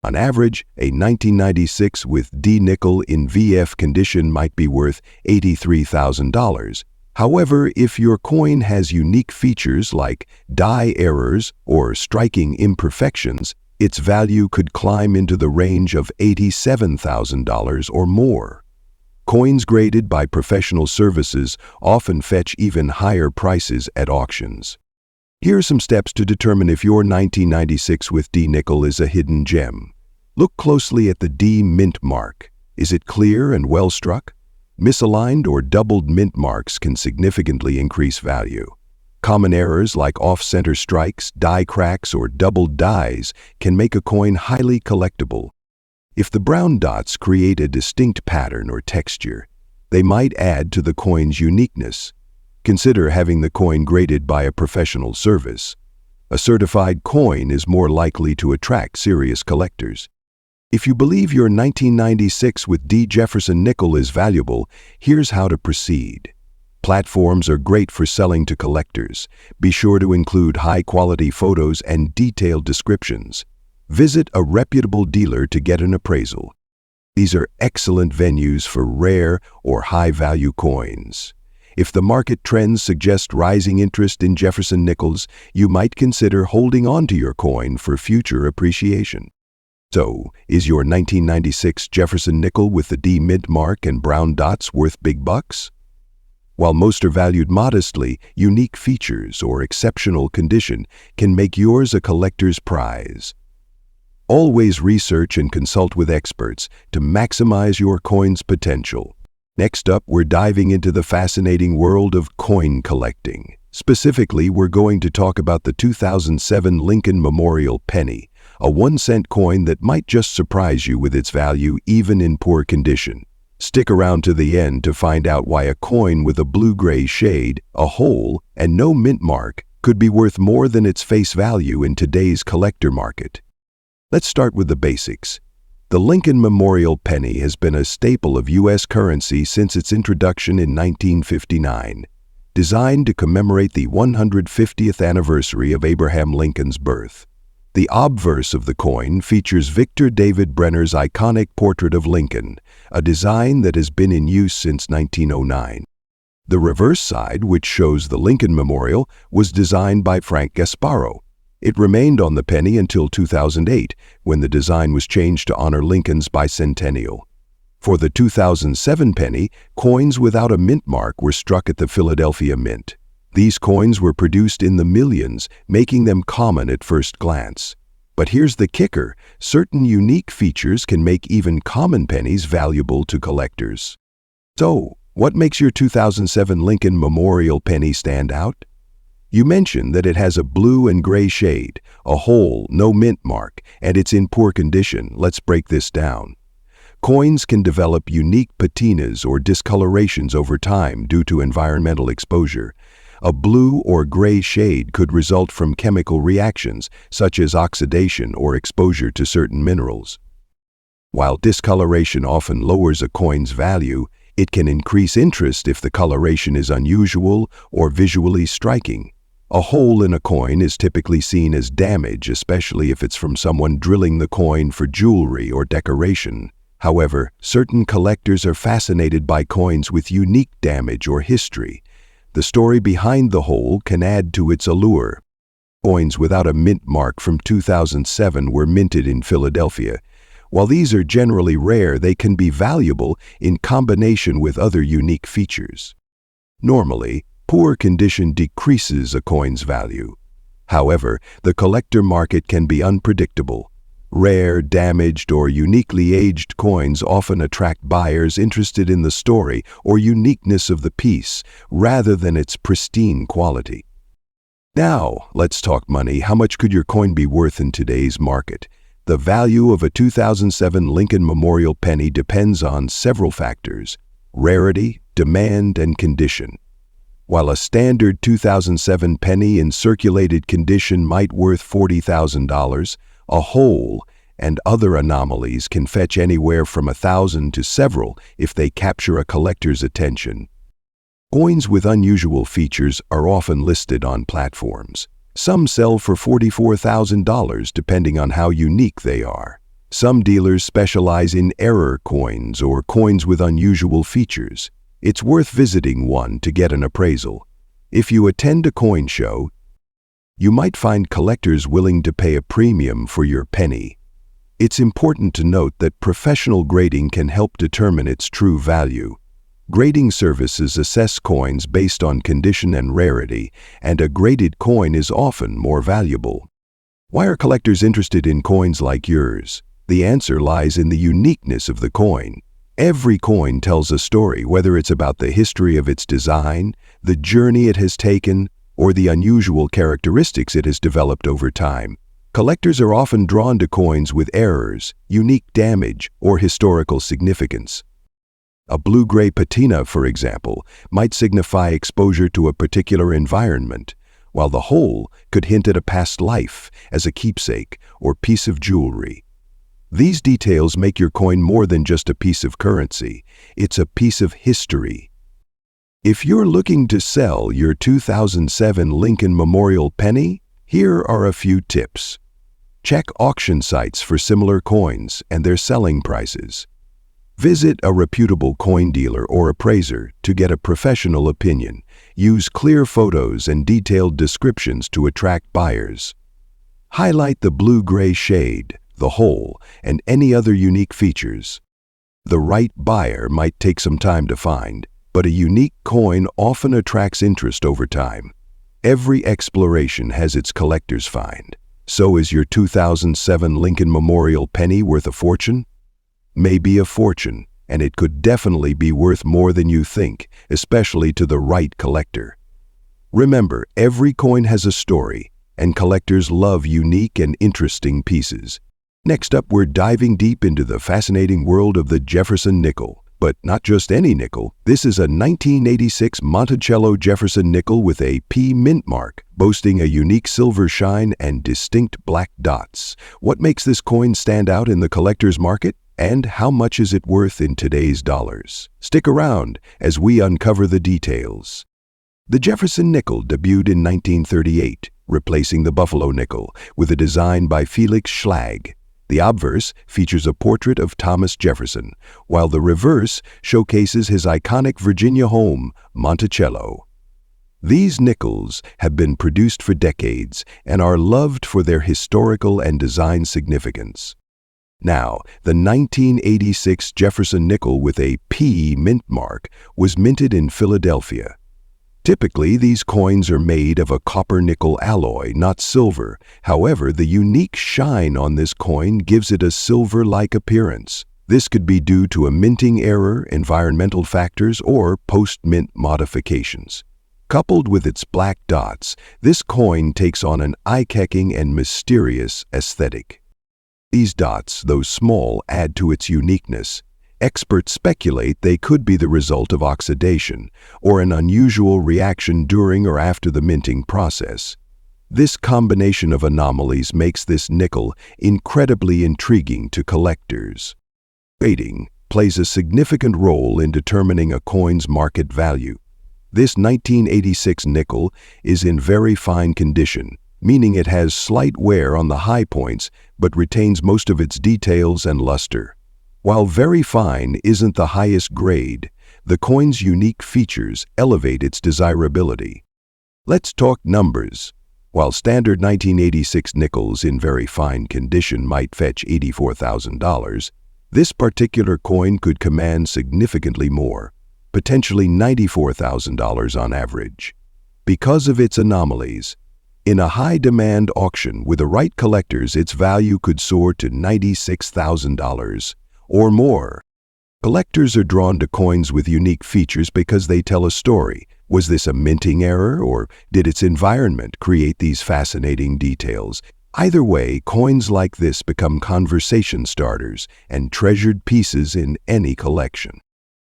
On average, a 1996 with D nickel in VF condition might be worth $83,000. However, if your coin has unique features like dye errors or striking imperfections, its value could climb into the range of $87,000 or more. Coins graded by professional services often fetch even higher prices at auctions. Here are some steps to determine if your 1996 with D nickel is a hidden gem. Look closely at the D mint mark. Is it clear and well struck? Misaligned or doubled mint marks can significantly increase value. Common errors like off-center strikes, die cracks, or doubled dies can make a coin highly collectible. If the brown dots create a distinct pattern or texture, they might add to the coin's uniqueness. Consider having the coin graded by a professional service. A certified coin is more likely to attract serious collectors. If you believe your 1996 with D Jefferson nickel is valuable, here's how to proceed. Platforms are great for selling to collectors. Be sure to include high-quality photos and detailed descriptions. Visit a reputable dealer to get an appraisal. These are excellent venues for rare or high-value coins. If the market trends suggest rising interest in Jefferson nickels, you might consider holding on to your coin for future appreciation. So, is your 1996 Jefferson nickel with the D mint mark and brown dots worth big bucks? While most are valued modestly, unique features or exceptional condition can make yours a collector's prize. Always research and consult with experts to maximize your coin's potential. Next up, we're diving into the fascinating world of coin collecting. Specifically, we're going to talk about the 2007 Lincoln Memorial Penny, a 1-cent coin that might just surprise you with its value even in poor condition. Stick around to the end to find out why a coin with a blue-gray shade, a hole, and no mint mark could be worth more than its face value in today's collector market. Let's start with the basics. The Lincoln Memorial Penny has been a staple of U.S. currency since its introduction in 1959. Designed to commemorate the 150th anniversary of Abraham Lincoln's birth. The obverse of the coin features Victor David Brenner's iconic portrait of Lincoln, a design that has been in use since 1909. The reverse side, which shows the Lincoln Memorial, was designed by Frank Gasparo. It remained on the penny until 2008, when the design was changed to honor Lincoln's bicentennial. For the 2007 penny, coins without a mint mark were struck at the Philadelphia Mint. These coins were produced in the millions, making them common at first glance. But here's the kicker: certain unique features can make even common pennies valuable to collectors. So, what makes your 2007 Lincoln Memorial Penny stand out? You mentioned that it has a blue and gray shade, a hole, no mint mark, and it's in poor condition. Let's break this down. Coins can develop unique patinas or discolorations over time due to environmental exposure. A blue or gray shade could result from chemical reactions, such as oxidation or exposure to certain minerals. While discoloration often lowers a coin's value, it can increase interest if the coloration is unusual or visually striking. A hole in a coin is typically seen as damage, especially if it's from someone drilling the coin for jewelry or decoration. However, certain collectors are fascinated by coins with unique damage or history. The story behind the hole can add to its allure. Coins without a mint mark from 2007 were minted in Philadelphia. While these are generally rare, they can be valuable in combination with other unique features. Normally, poor condition decreases a coin's value. However, the collector market can be unpredictable. Rare, damaged, or uniquely aged coins often attract buyers interested in the story or uniqueness of the piece, rather than its pristine quality. Now, let's talk money. How much could your coin be worth in today's market? The value of a 2007 Lincoln Memorial penny depends on several factors: rarity, demand, and condition. While a standard 2007 penny in circulated condition might worth $40,000, a hole and other anomalies can fetch anywhere from $1,000 to several if they capture a collector's attention. Coins with unusual features are often listed on platforms. Some sell for $44,000 depending on how unique they are. Some dealers specialize in error coins or coins with unusual features. It's worth visiting one to get an appraisal. If you attend a coin show, you might find collectors willing to pay a premium for your penny. It's important to note that professional grading can help determine its true value. Grading services assess coins based on condition and rarity, and a graded coin is often more valuable. Why are collectors interested in coins like yours? The answer lies in the uniqueness of the coin. Every coin tells a story, whether it's about the history of its design, the journey it has taken, or the unusual characteristics it has developed over time. Collectors are often drawn to coins with errors, unique damage, or historical significance. A blue-gray patina, for example, might signify exposure to a particular environment, while the hole could hint at a past life as a keepsake or piece of jewelry. These details make your coin more than just a piece of currency. It's a piece of history. If you're looking to sell your 2007 Lincoln Memorial penny, here are a few tips. Check auction sites for similar coins and their selling prices. Visit a reputable coin dealer or appraiser to get a professional opinion. Use clear photos and detailed descriptions to attract buyers. Highlight the blue-gray shade, the hole, and any other unique features. The right buyer might take some time to find, but a unique coin often attracts interest over time. Every exploration has its collector's find. So is your 2007 Lincoln Memorial penny worth a fortune? Maybe a fortune, and it could definitely be worth more than you think, especially to the right collector. Remember, every coin has a story, and collectors love unique and interesting pieces. Next up, we're diving deep into the fascinating world of the Jefferson nickel. But not just any nickel. This is a 1986 Monticello Jefferson nickel with a P mint mark, boasting a unique silver shine and distinct black dots. What makes this coin stand out in the collector's market? And how much is it worth in today's dollars? Stick around as we uncover the details. The Jefferson nickel debuted in 1938, replacing the Buffalo nickel, with a design by Felix Schlag. The obverse features a portrait of Thomas Jefferson, while the reverse showcases his iconic Virginia home, Monticello. These nickels have been produced for decades and are loved for their historical and design significance. Now, the 1986 Jefferson nickel with a P mint mark was minted in Philadelphia. Typically, these coins are made of a copper-nickel alloy, not silver. However, the unique shine on this coin gives it a silver-like appearance. This could be due to a minting error, environmental factors, or post-mint modifications. Coupled with its black dots, this coin takes on an eye-catching and mysterious aesthetic. These dots, though small, add to its uniqueness. Experts speculate they could be the result of oxidation or an unusual reaction during or after the minting process. This combination of anomalies makes this nickel incredibly intriguing to collectors. Dating plays a significant role in determining a coin's market value. This 1986 nickel is in very fine condition, meaning it has slight wear on the high points but retains most of its details and luster. While very fine isn't the highest grade, the coin's unique features elevate its desirability. Let's talk numbers. While standard 1986 nickels in very fine condition might fetch $84,000, this particular coin could command significantly more, potentially $94,000 on average. Because of its anomalies, in a high-demand auction with the right collectors, its value could soar to $96,000 or more. Collectors are drawn to coins with unique features because they tell a story. Was this a minting error, or did its environment create these fascinating details? Either way, coins like this become conversation starters and treasured pieces in any collection.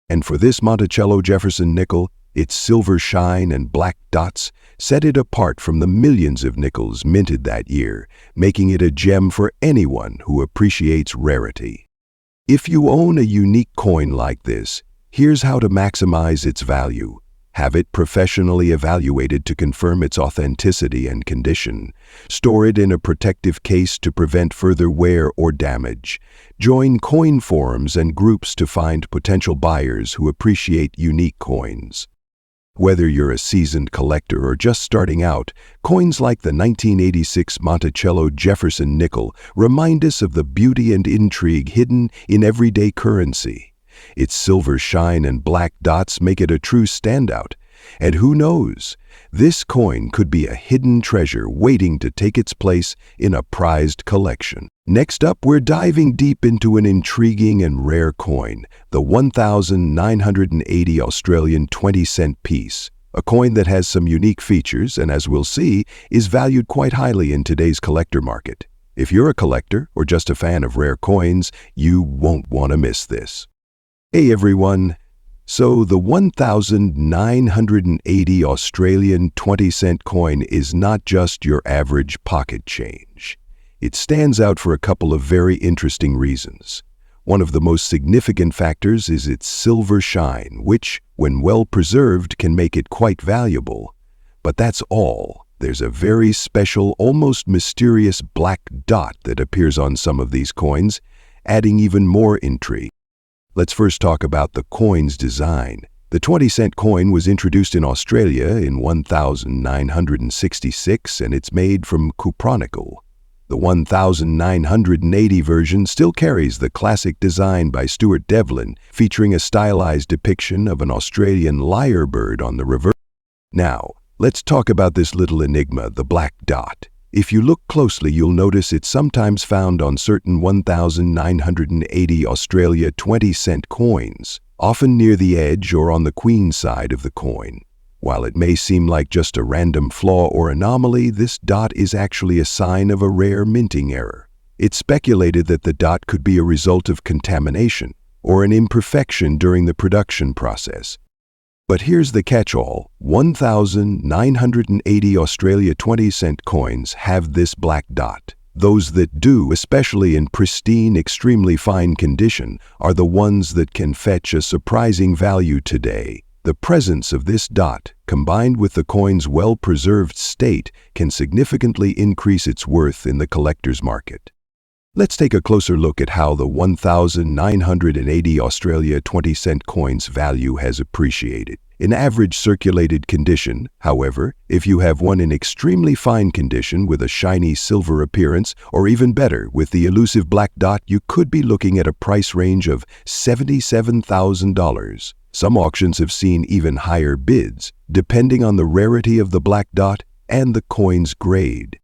And for this Monticello Jefferson nickel, its silver shine and black dots set it apart from the millions of nickels minted that year, making it a gem for anyone who appreciates rarity. If you own a unique coin like this, here's how to maximize its value. Have it professionally evaluated to confirm its authenticity and condition. Store it in a protective case to prevent further wear or damage. Join coin forums and groups to find potential buyers who appreciate unique coins. Whether you're a seasoned collector or just starting out, coins like the 1986 Monticello Jefferson nickel remind us of the beauty and intrigue hidden in everyday currency. Its silver shine and black dots make it a true standout. And who knows, this coin could be a hidden treasure waiting to take its place in a prized collection. Next up, we're diving deep into an intriguing and rare coin, the 1,980 Australian 20-cent piece, a coin that has some unique features and, as we'll see, is valued quite highly in today's collector market. If you're a collector or just a fan of rare coins, you won't want to miss this. Hey everyone! So the 1,980 Australian 20-cent coin is not just your average pocket change. It stands out for a couple of very interesting reasons. One of the most significant factors is its silver shine, which, when well preserved, can make it quite valuable. But that's all. There's a very special, almost mysterious black dot that appears on some of these coins, adding even more intrigue. Let's first talk about the coin's design. The 20-cent coin was introduced in Australia in 1966, and it's made from cupronickel. The 1980 version still carries the classic design by Stuart Devlin, featuring a stylized depiction of an Australian lyrebird on the reverse. Now, let's talk about this little enigma, the black dot. If you look closely, you'll notice it's sometimes found on certain 1,980 Australia 20-cent coins, often near the edge or on the queen side of the coin. While it may seem like just a random flaw or anomaly, this dot is actually a sign of a rare minting error. It's speculated that the dot could be a result of contamination or an imperfection during the production process. But here's the catch-all. 1,980 Australia 20-cent coins have this black dot. Those that do, especially in pristine, extremely fine condition, are the ones that can fetch a surprising value today. The presence of this dot, combined with the coin's well-preserved state, can significantly increase its worth in the collector's market. Let's take a closer look at how the 1,980 Australia 20-cent coin's value has appreciated. In average circulated condition, however, if you have one in extremely fine condition with a shiny silver appearance, or even better, with the elusive black dot, you could be looking at a price range of $77,000. Some auctions have seen even higher bids, depending on the rarity of the black dot and the coin's grade.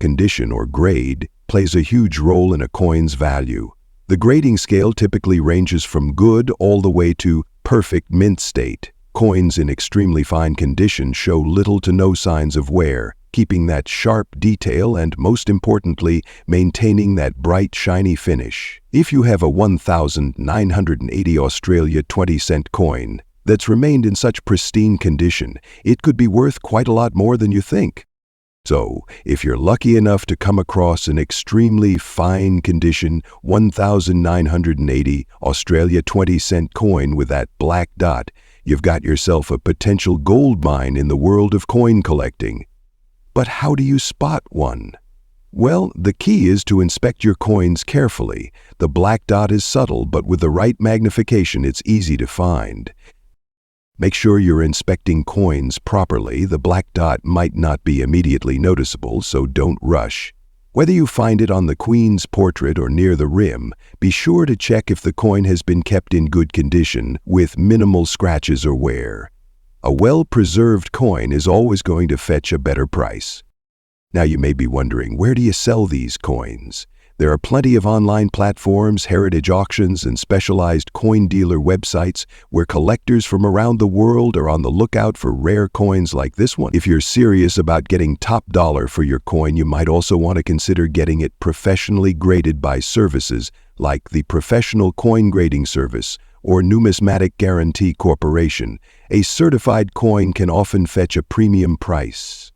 Condition or grade plays a huge role in a coin's value. The grading scale typically ranges from good all the way to perfect mint state. Coins in extremely fine condition show little to no signs of wear, keeping that sharp detail and, most importantly, maintaining that bright, shiny finish. If you have a 1,980 Australia 20-cent coin that's remained in such pristine condition, it could be worth quite a lot more than you think. So, if you're lucky enough to come across an extremely fine condition 1,980 Australia 20-cent coin with that black dot, you've got yourself a potential gold mine in the world of coin collecting. But how do you spot one? Well, the key is to inspect your coins carefully. The black dot is subtle, but with the right magnification, it's easy to find. Make sure you're inspecting coins properly. The black dot might not be immediately noticeable, so don't rush. Whether you find it on the Queen's portrait or near the rim, be sure to check if the coin has been kept in good condition with minimal scratches or wear. A well-preserved coin is always going to fetch a better price. Now you may be wondering, where do you sell these coins? There are plenty of online platforms, heritage auctions, and specialized coin dealer websites where collectors from around the world are on the lookout for rare coins like this one. If you're serious about getting top dollar for your coin, you might also want to consider getting it professionally graded by services like the Professional Coin Grading Service or Numismatic Guarantee Corporation. A certified coin can often fetch a premium price.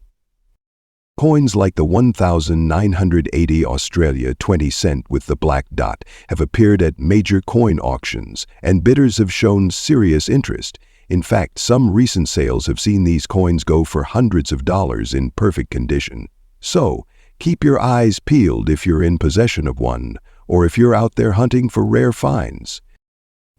Coins like the 1,980 Australia 20-cent with the black dot have appeared at major coin auctions, and bidders have shown serious interest. In fact, some recent sales have seen these coins go for hundreds of dollars in perfect condition. So, keep your eyes peeled if you're in possession of one, or if you're out there hunting for rare finds.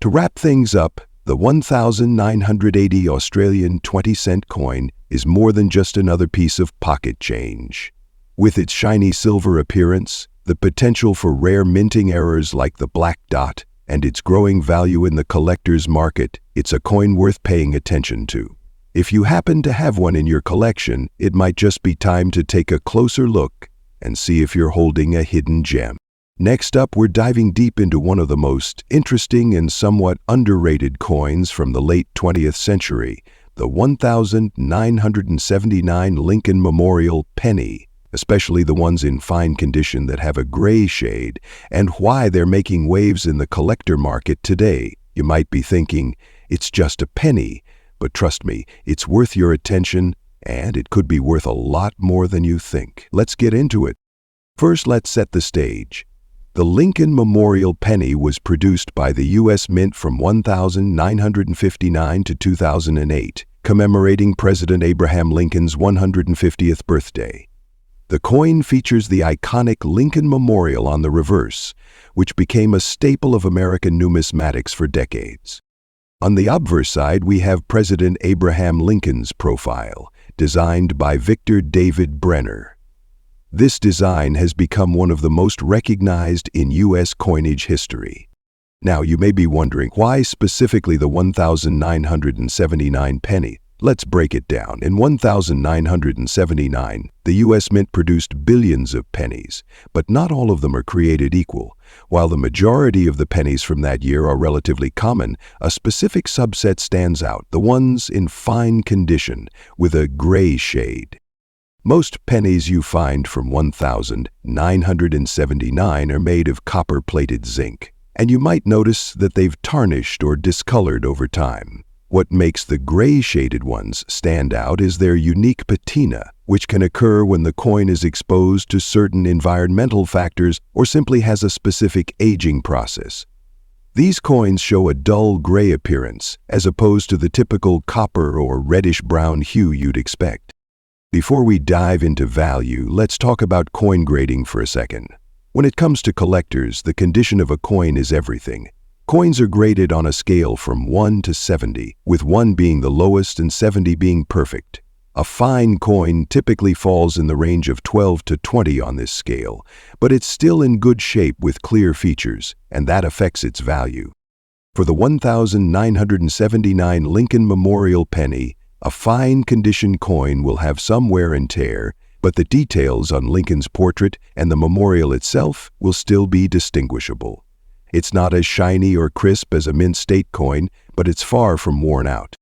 To wrap things up, the 1,980 Australian 20-cent coin is more than just another piece of pocket change. With its shiny silver appearance, the potential for rare minting errors like the black dot, and its growing value in the collector's market, it's a coin worth paying attention to. If you happen to have one in your collection, it might just be time to take a closer look and see if you're holding a hidden gem. Next up, we're diving deep into one of the most interesting and somewhat underrated coins from the late 20th century, the 1,979 Lincoln Memorial penny, especially the ones in fine condition that have a gray shade, and why they're making waves in the collector market today. You might be thinking, it's just a penny, but trust me, it's worth your attention, and it could be worth a lot more than you think. Let's get into it. First, let's set the stage. The Lincoln Memorial penny was produced by the U.S. Mint from 1959 to 2008, commemorating President Abraham Lincoln's 150th birthday. The coin features the iconic Lincoln Memorial on the reverse, which became a staple of American numismatics for decades. On the obverse side, we have President Abraham Lincoln's profile, designed by Victor David Brenner. This design has become one of the most recognized in U.S. coinage history. Now, you may be wondering, why specifically the 1,979 penny? Let's break it down. In 1979, the U.S. Mint produced billions of pennies, but not all of them are created equal. While the majority of the pennies from that year are relatively common, a specific subset stands out, the ones in fine condition, with a gray shade. Most pennies you find from 1,979 are made of copper-plated zinc, and you might notice that they've tarnished or discolored over time. What makes the gray-shaded ones stand out is their unique patina, which can occur when the coin is exposed to certain environmental factors or simply has a specific aging process. These coins show a dull gray appearance, as opposed to the typical copper or reddish-brown hue you'd expect. Before we dive into value, let's talk about coin grading for a second. When it comes to collectors, the condition of a coin is everything. Coins are graded on a scale from 1 to 70, with 1 being the lowest and 70 being perfect. A fine coin typically falls in the range of 12 to 20 on this scale, but it's still in good shape with clear features, and that affects its value. For the 1,979 Lincoln Memorial penny, a fine condition coin will have some wear and tear, but the details on Lincoln's portrait and the memorial itself will still be distinguishable. It's not as shiny or crisp as a mint state coin, but it's far from worn out.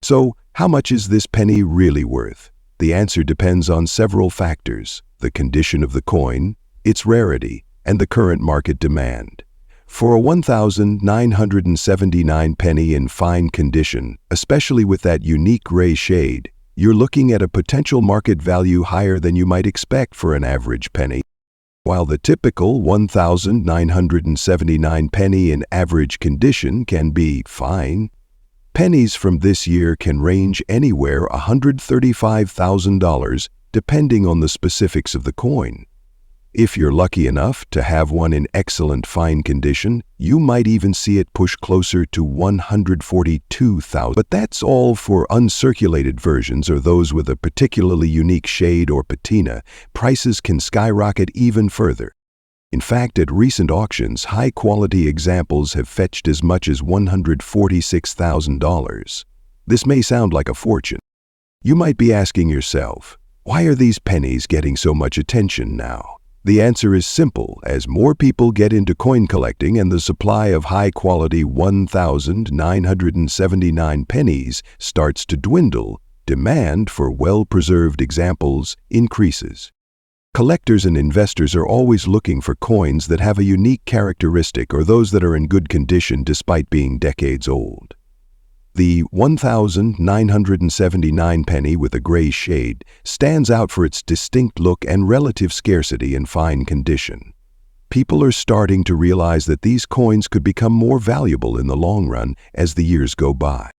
So, how much is this penny really worth? The answer depends on several factors: the condition of the coin, its rarity, and the current market demand. For a 1,979 penny in fine condition, especially with that unique gray shade, you're looking at a potential market value higher than you might expect for an average penny. While the typical 1,979 penny in average condition can be fine, pennies from this year can range anywhere $135,000 depending on the specifics of the coin. If you're lucky enough to have one in excellent fine condition, you might even see it push closer to $142,000. But that's all for uncirculated versions or those with a particularly unique shade or patina. Prices can skyrocket even further. In fact, at recent auctions, high-quality examples have fetched as much as $146,000. This may sound like a fortune. You might be asking yourself, why are these pennies getting so much attention now? The answer is simple. As more people get into coin collecting and the supply of high-quality 1,979 pennies starts to dwindle, demand for well-preserved examples increases. Collectors and investors are always looking for coins that have a unique characteristic or those that are in good condition despite being decades old. The 1,979 penny with a gray shade stands out for its distinct look and relative scarcity in fine condition. People are starting to realize that these coins could become more valuable in the long run as the years go by.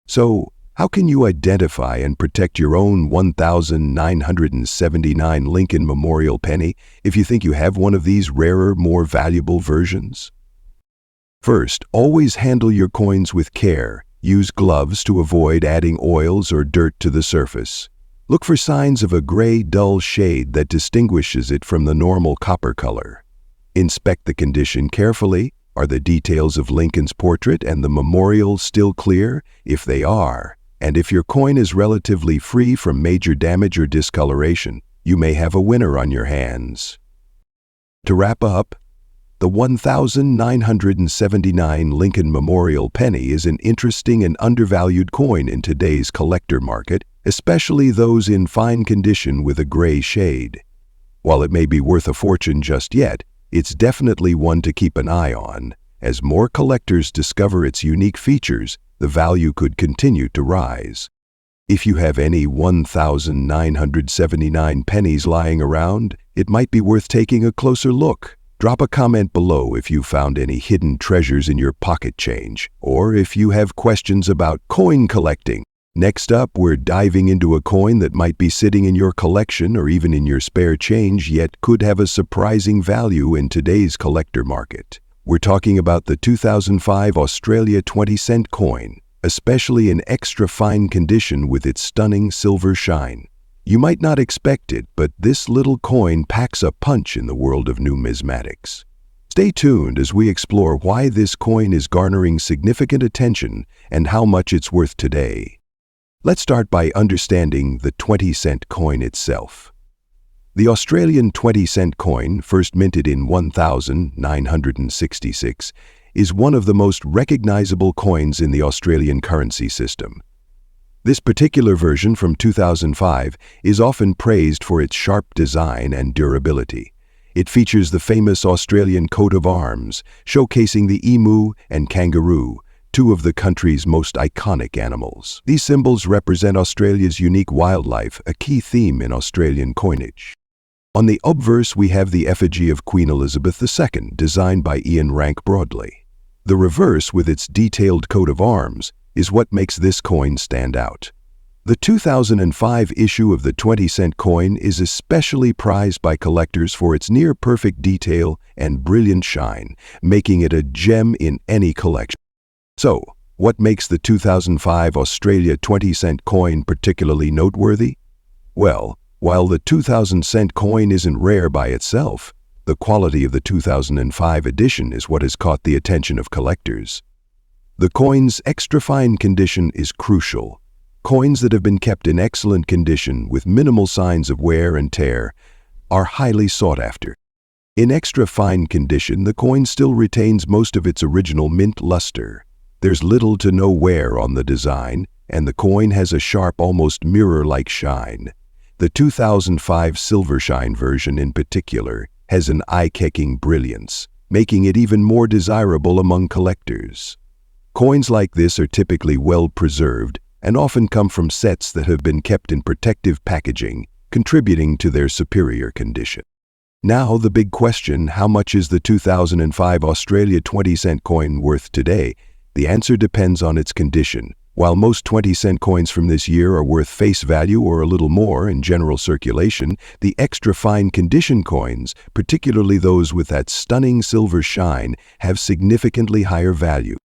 So, how can you identify and protect your own 1,979 Lincoln Memorial penny if you think you have one of these rarer, more valuable versions? First, always handle your coins with care. Use gloves to avoid adding oils or dirt to the surface. Look for signs of a gray, dull shade that distinguishes it from the normal copper color. Inspect the condition carefully. Are the details of Lincoln's portrait and the memorial still clear? If they are, and if your coin is relatively free from major damage or discoloration, you may have a winner on your hands. To wrap up, the 1,979 Lincoln Memorial penny is an interesting and undervalued coin in today's collector market, especially those in fine condition with a gray shade. While it may be worth a fortune just yet, it's definitely one to keep an eye on. As more collectors discover its unique features, the value could continue to rise. If you have any 1,979 pennies lying around, it might be worth taking a closer look. Drop a comment below if you found any hidden treasures in your pocket change, or if you have questions about coin collecting. Next up, we're diving into a coin that might be sitting in your collection or even in your spare change, yet could have a surprising value in today's collector market. We're talking about the 2005 Australia 20-cent coin, especially in extra fine condition with its stunning silver shine. You might not expect it, but this little coin packs a punch in the world of numismatics. Stay tuned as we explore why this coin is garnering significant attention and how much it's worth today. Let's start by understanding the 20-cent coin itself. The Australian 20-cent coin, first minted in 1966, is one of the most recognizable coins in the Australian currency system. This particular version from 2005 is often praised for its sharp design and durability. It features the famous Australian coat of arms, showcasing the emu and kangaroo, two of the country's most iconic animals. These symbols represent Australia's unique wildlife, a key theme in Australian coinage. On the obverse, we have the effigy of Queen Elizabeth II, designed by Ian Rank Broadley. The reverse, with its detailed coat of arms, is what makes this coin stand out. The 2005 issue of the 20-cent coin is especially prized by collectors for its near-perfect detail and brilliant shine, making it a gem in any collection. So, what makes the 2005 Australia 20-cent coin particularly noteworthy? Well, while the 2000-cent coin isn't rare by itself, the quality of the 2005 edition is what has caught the attention of collectors. The coin's extra fine condition is crucial. Coins that have been kept in excellent condition with minimal signs of wear and tear are highly sought after. In extra fine condition, the coin still retains most of its original mint luster. There's little to no wear on the design, and the coin has a sharp, almost mirror-like shine. The 2005 silver shine version in particular has an eye-catching brilliance, making it even more desirable among collectors. Coins like this are typically well preserved and often come from sets that have been kept in protective packaging, contributing to their superior condition. Now the big question, how much is the 2005 Australia 20-cent coin worth today? The answer depends on its condition. While most 20-cent coins from this year are worth face value or a little more in general circulation, the extra fine condition coins, particularly those with that stunning silver shine, have significantly higher value.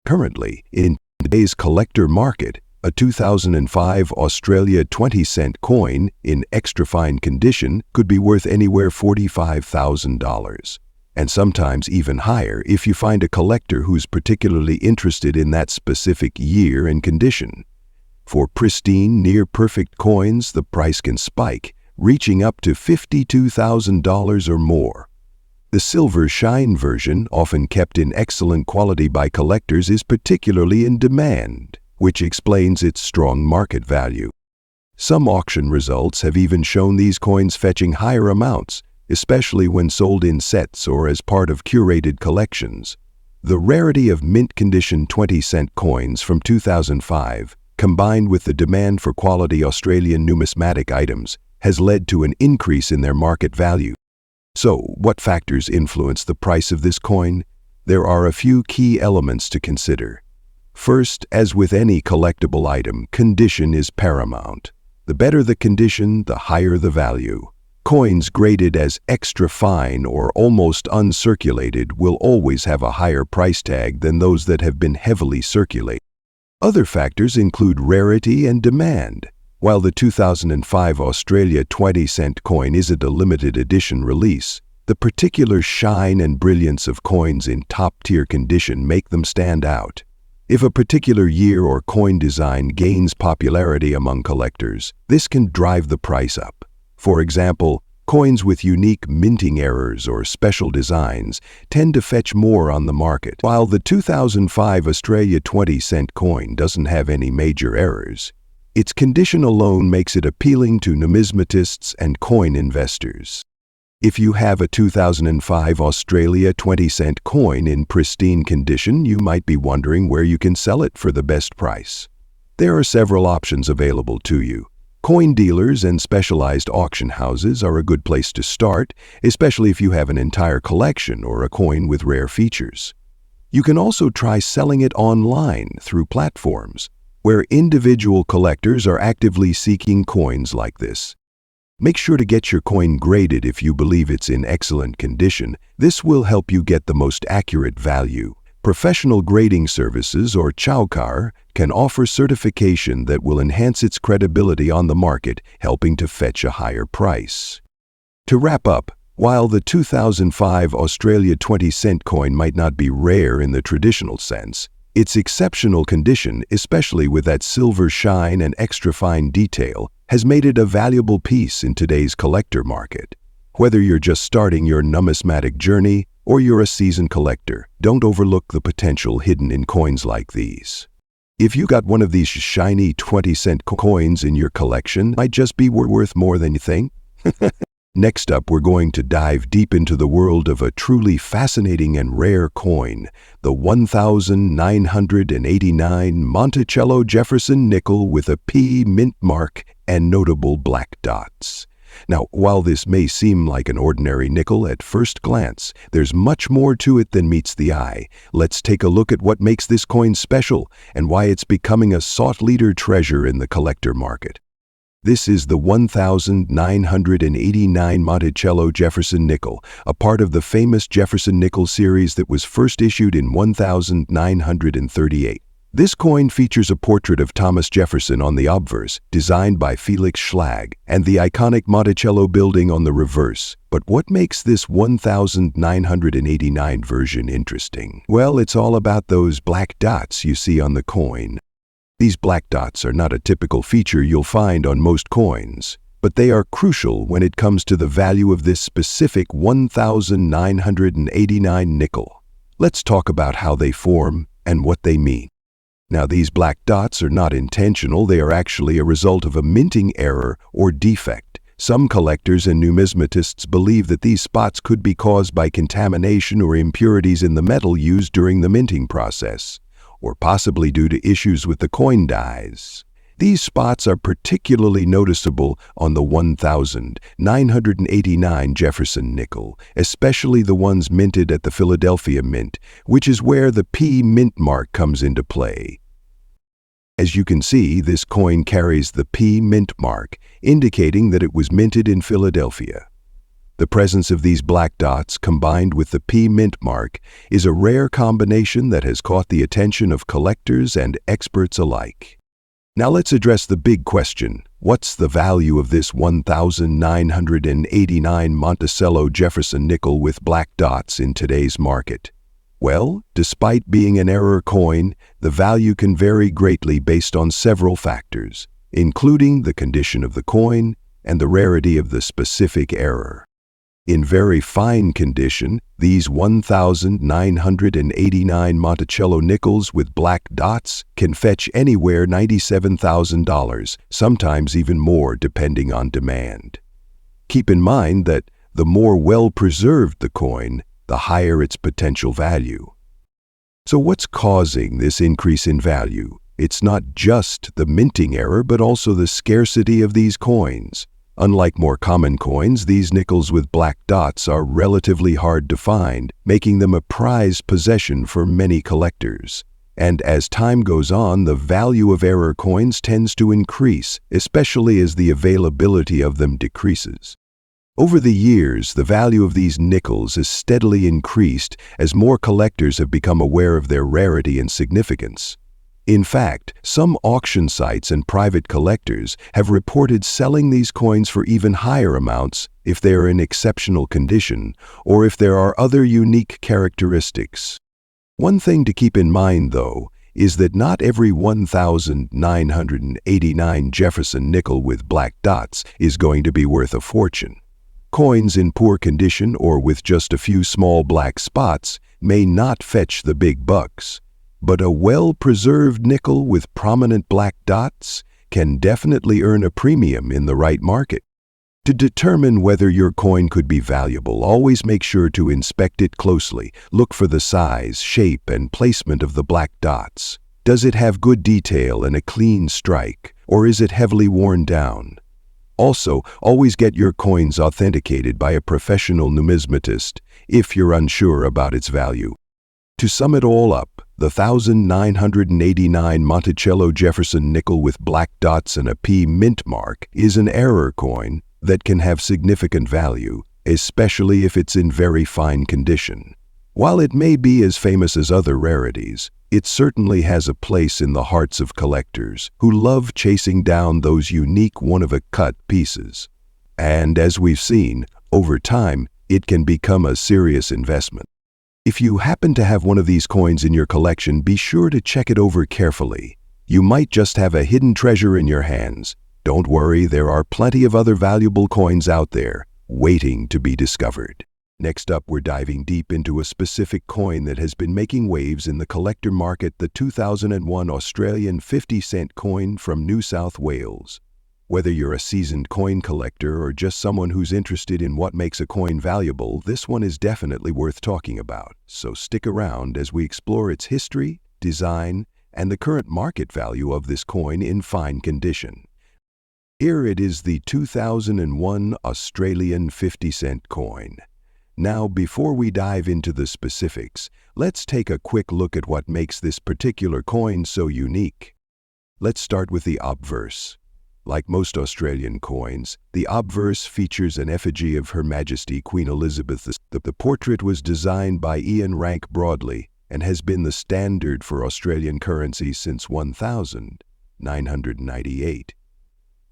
Currently, in today's collector market, a 2005 Australia 20-cent coin in extra fine condition could be worth anywhere $45,000, and sometimes even higher if you find a collector who's particularly interested in that specific year and condition. For pristine, near-perfect coins, the price can spike, reaching up to $52,000 or more. The silver shine version, often kept in excellent quality by collectors, is particularly in demand, which explains its strong market value. Some auction results have even shown these coins fetching higher amounts, especially when sold in sets or as part of curated collections. The rarity of mint-condition 20-cent coins from 2005, combined with the demand for quality Australian numismatic items, has led to an increase in their market value. So, what factors influence the price of this coin? There are a few key elements to consider. First, as with any collectible item, condition is paramount. The better the condition, the higher the value. Coins graded as extra fine or almost uncirculated will always have a higher price tag than those that have been heavily circulated. Other factors include rarity and demand. While the 2005 Australia 20-cent coin isn't a limited edition release, the particular shine and brilliance of coins in top-tier condition make them stand out. If a particular year or coin design gains popularity among collectors, this can drive the price up. For example, coins with unique minting errors or special designs tend to fetch more on the market. While the 2005 Australia 20-cent coin doesn't have any major errors, its condition alone makes it appealing to numismatists and coin investors. If you have a 2005 Australia 20-cent coin in pristine condition, you might be wondering where you can sell it for the best price. There are several options available to you. Coin dealers and specialized auction houses are a good place to start, especially if you have an entire collection or a coin with rare features. You can also try selling it online through platforms, where individual collectors are actively seeking coins like this. Make sure to get your coin graded if you believe it's in excellent condition. This will help you get the most accurate value. Professional grading services, or Chowcar, can offer certification that will enhance its credibility on the market, helping to fetch a higher price. To wrap up, while the 2005 Australia 20-cent coin might not be rare in the traditional sense, its exceptional condition, especially with that silver shine and extra fine detail, has made it a valuable piece in today's collector market. Whether you're just starting your numismatic journey or you're a seasoned collector, don't overlook the potential hidden in coins like these. If you got one of these shiny 20-cent coins in your collection, it might just be worth more than you think. Next up, we're going to dive deep into the world of a truly fascinating and rare coin, the 1989 Monticello Jefferson nickel with a P mint mark and notable black dots. Now, while this may seem like an ordinary nickel at first glance, there's much more to it than meets the eye. Let's take a look at what makes this coin special and why it's becoming a sought-after treasure in the collector market. This is the 1989 Monticello Jefferson nickel, a part of the famous Jefferson nickel series that was first issued in 1938. This coin features a portrait of Thomas Jefferson on the obverse, designed by Felix Schlag, and the iconic Monticello building on the reverse. But what makes this 1989 version interesting? Well, it's all about those black dots you see on the coin. These black dots are not a typical feature you'll find on most coins, but they are crucial when it comes to the value of this specific 1989 nickel. Let's talk about how they form and what they mean. Now, these black dots are not intentional, they are actually a result of a minting error or defect. Some collectors and numismatists believe that these spots could be caused by contamination or impurities in the metal used during the minting process, or possibly due to issues with the coin dies. These spots are particularly noticeable on the 1989 Jefferson nickel, especially the ones minted at the Philadelphia Mint, which is where the P mint mark comes into play. As you can see, this coin carries the P mint mark, indicating that it was minted in Philadelphia. The presence of these black dots combined with the P mint mark is a rare combination that has caught the attention of collectors and experts alike. Now let's address the big question. What's the value of this 1989 Monticello Jefferson nickel with black dots in today's market? Well, despite being an error coin, the value can vary greatly based on several factors, including the condition of the coin and the rarity of the specific error. In very fine condition, these 1989 Monticello nickels with black dots can fetch anywhere $97,000, sometimes even more depending on demand. Keep in mind that the more well-preserved the coin, the higher its potential value. So what's causing this increase in value? It's not just the minting error, but also the scarcity of these coins. Unlike more common coins, these nickels with black dots are relatively hard to find, making them a prized possession for many collectors. And as time goes on, the value of error coins tends to increase, especially as the availability of them decreases. Over the years, the value of these nickels has steadily increased as more collectors have become aware of their rarity and significance. In fact, some auction sites and private collectors have reported selling these coins for even higher amounts if they are in exceptional condition or if there are other unique characteristics. One thing to keep in mind, though, is that not every 1989 Jefferson nickel with black dots is going to be worth a fortune. Coins in poor condition or with just a few small black spots may not fetch the big bucks. But a well-preserved nickel with prominent black dots can definitely earn a premium in the right market. To determine whether your coin could be valuable, always make sure to inspect it closely. Look for the size, shape, and placement of the black dots. Does it have good detail and a clean strike, or is it heavily worn down? Also, always get your coins authenticated by a professional numismatist if you're unsure about its value. To sum it all up, the 1989 Monticello Jefferson nickel with black dots and a P mint mark is an error coin that can have significant value, especially if it's in very fine condition. While it may be as famous as other rarities, it certainly has a place in the hearts of collectors who love chasing down those unique one-of-a-cut pieces. And as we've seen, over time, it can become a serious investment. If you happen to have one of these coins in your collection, be sure to check it over carefully. You might just have a hidden treasure in your hands. Don't worry, there are plenty of other valuable coins out there, waiting to be discovered. Next up, we're diving deep into a specific coin that has been making waves in the collector market, the 2001 Australian 50-cent coin from New South Wales. Whether you're a seasoned coin collector or just someone who's interested in what makes a coin valuable, this one is definitely worth talking about. So stick around as we explore its history, design, and the current market value of this coin in fine condition. Here it is, the 2001 Australian 50-cent coin. Now, before we dive into the specifics, let's take a quick look at what makes this particular coin so unique. Let's start with the obverse. Like most Australian coins, the obverse features an effigy of Her Majesty Queen Elizabeth II. The portrait was designed by Ian Rank Broadley and has been the standard for Australian currency since 1998.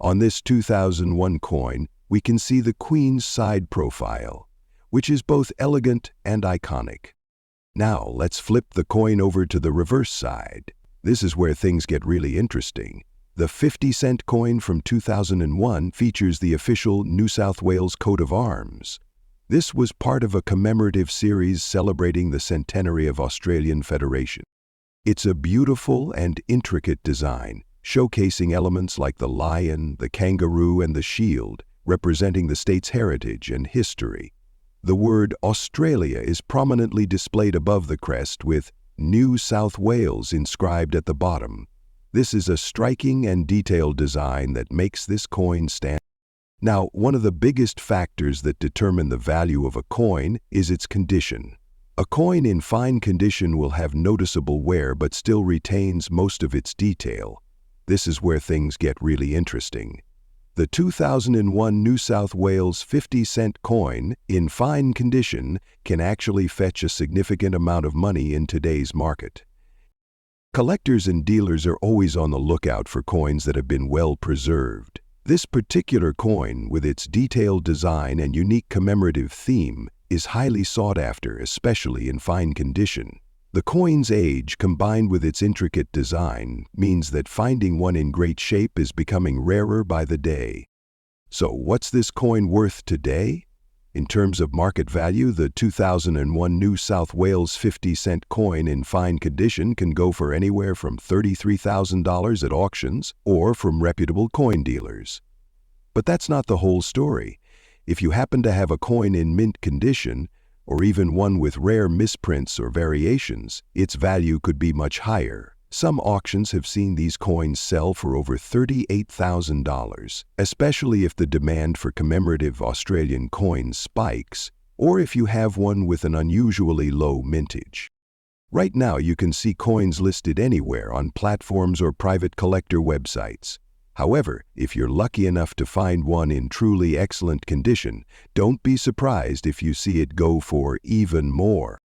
On this 2001 coin, we can see the Queen's side profile, which is both elegant and iconic. Now, let's flip the coin over to the reverse side. This is where things get really interesting. The 50-cent coin from 2001 features the official New South Wales coat of arms. This was part of a commemorative series celebrating the centenary of Australian Federation. It's a beautiful and intricate design, showcasing elements like the lion, the kangaroo, and the shield, representing the state's heritage and history. The word Australia is prominently displayed above the crest with New South Wales inscribed at the bottom. This is a striking and detailed design that makes this coin stand. Now, one of the biggest factors that determine the value of a coin is its condition. A coin in fine condition will have noticeable wear but still retains most of its detail. This is where things get really interesting. The 2001 New South Wales 50-cent coin, in fine condition, can actually fetch a significant amount of money in today's market. Collectors and dealers are always on the lookout for coins that have been well preserved. This particular coin, with its detailed design and unique commemorative theme, is highly sought after, especially in fine condition. The coin's age, combined with its intricate design, means that finding one in great shape is becoming rarer by the day. So what's this coin worth today? In terms of market value, the 2001 New South Wales 50-cent coin in fine condition can go for anywhere from $33,000 at auctions or from reputable coin dealers. But that's not the whole story. If you happen to have a coin in mint condition, or even one with rare misprints or variations, its value could be much higher. Some auctions have seen these coins sell for over $38,000, especially if the demand for commemorative Australian coins spikes, or if you have one with an unusually low mintage. Right now, you can see coins listed anywhere on platforms or private collector websites. However, if you're lucky enough to find one in truly excellent condition, don't be surprised if you see it go for even more.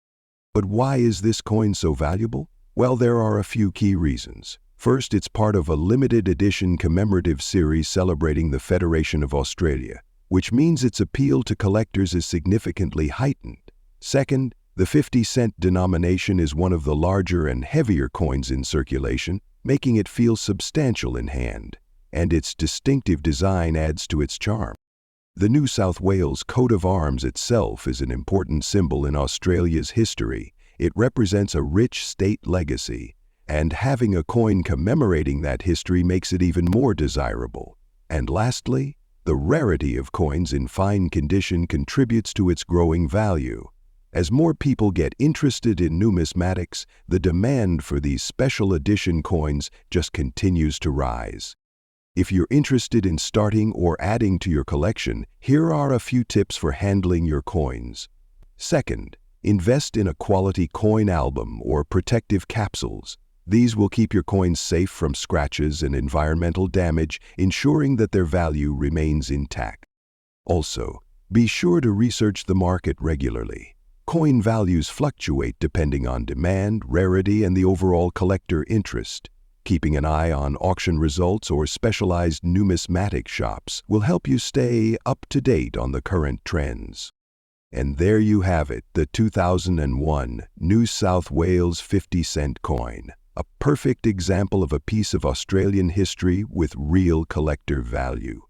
But why is this coin so valuable? Well, there are a few key reasons. First, it's part of a limited edition commemorative series celebrating the Federation of Australia, which means its appeal to collectors is significantly heightened. Second, the 50-cent denomination is one of the larger and heavier coins in circulation, making it feel substantial in hand, and its distinctive design adds to its charm. The New South Wales coat of arms itself is an important symbol in Australia's history. It represents a rich state legacy, and having a coin commemorating that history makes it even more desirable. And lastly, the rarity of coins in fine condition contributes to its growing value. As more people get interested in numismatics, the demand for these special edition coins just continues to rise. If you're interested in starting or adding to your collection, here are a few tips for handling your coins. Second, invest in a quality coin album or protective capsules. These will keep your coins safe from scratches and environmental damage, ensuring that their value remains intact. Also, be sure to research the market regularly. Coin values fluctuate depending on demand, rarity, and the overall collector interest. Keeping an eye on auction results or specialized numismatic shops will help you stay up to date on the current trends. And there you have it, the 2001 New South Wales 50-cent coin, a perfect example of a piece of Australian history with real collector value.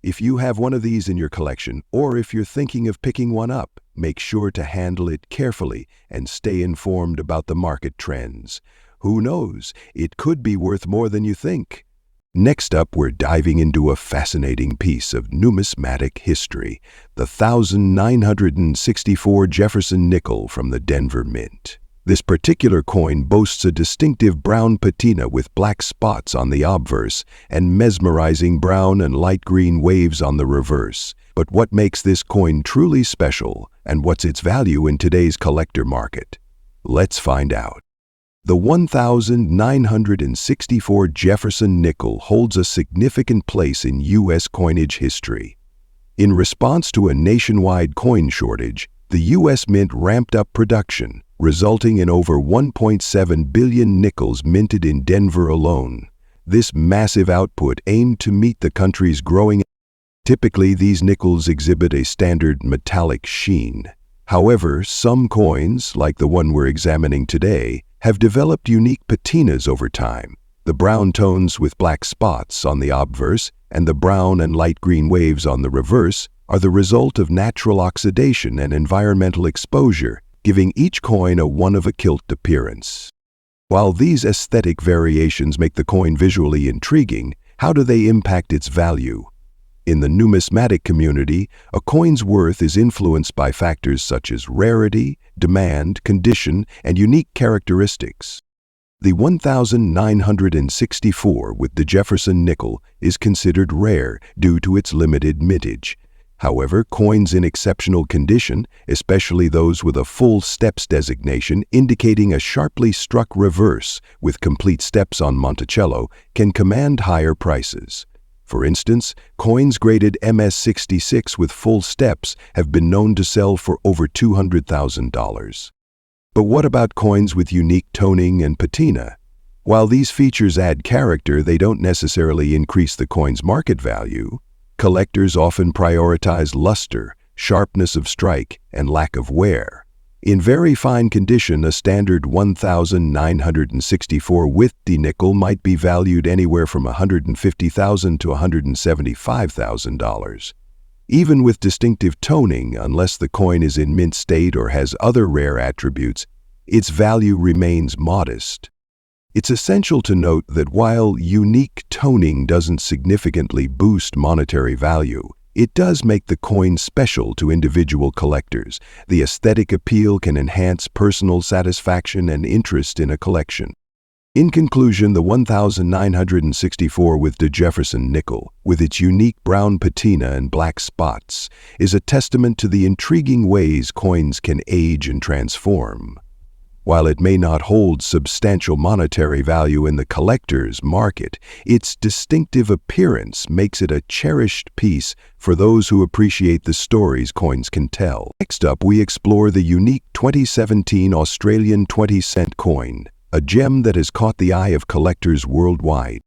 If you have one of these in your collection, or if you're thinking of picking one up, make sure to handle it carefully and stay informed about the market trends. Who knows, it could be worth more than you think. Next up, we're diving into a fascinating piece of numismatic history, the 1964 Jefferson nickel from the Denver Mint. This particular coin boasts a distinctive brown patina with black spots on the obverse and mesmerizing brown and light green waves on the reverse. But what makes this coin truly special, and what's its value in today's collector market? Let's find out. The 1964 Jefferson nickel holds a significant place in U.S. coinage history. In response to a nationwide coin shortage, the U.S. Mint ramped up production, resulting in over 1.7 billion nickels minted in Denver alone. This massive output aimed to meet the country's growing. Typically, these nickels exhibit a standard metallic sheen. However, some coins, like the one we're examining today, have developed unique patinas over time. The brown tones with black spots on the obverse and the brown and light green waves on the reverse are the result of natural oxidation and environmental exposure, giving each coin a one-of-a-kilt appearance. While these aesthetic variations make the coin visually intriguing, how do they impact its value? In the numismatic community, a coin's worth is influenced by factors such as rarity, demand, condition, and unique characteristics. The 1964 with the Jefferson nickel is considered rare due to its limited mintage. However, coins in exceptional condition, especially those with a full steps designation indicating a sharply struck reverse with complete steps on Monticello, can command higher prices. For instance, coins graded MS-66 with full steps have been known to sell for over $200,000. But what about coins with unique toning and patina? While these features add character, they don't necessarily increase the coin's market value. Collectors often prioritize luster, sharpness of strike, and lack of wear. In very fine condition, a standard 1964 with the nickel might be valued anywhere from $150,000 to $175,000. Even with distinctive toning, unless the coin is in mint state or has other rare attributes, its value remains modest. It's essential to note that while unique toning doesn't significantly boost monetary value, it does make the coin special to individual collectors. The aesthetic appeal can enhance personal satisfaction and interest in a collection. In conclusion, the 1964 with the Jefferson nickel, with its unique brown patina and black spots, is a testament to the intriguing ways coins can age and transform. While it may not hold substantial monetary value in the collector's market, its distinctive appearance makes it a cherished piece for those who appreciate the stories coins can tell. Next up, we explore the unique 2017 Australian 20-cent coin, a gem that has caught the eye of collectors worldwide.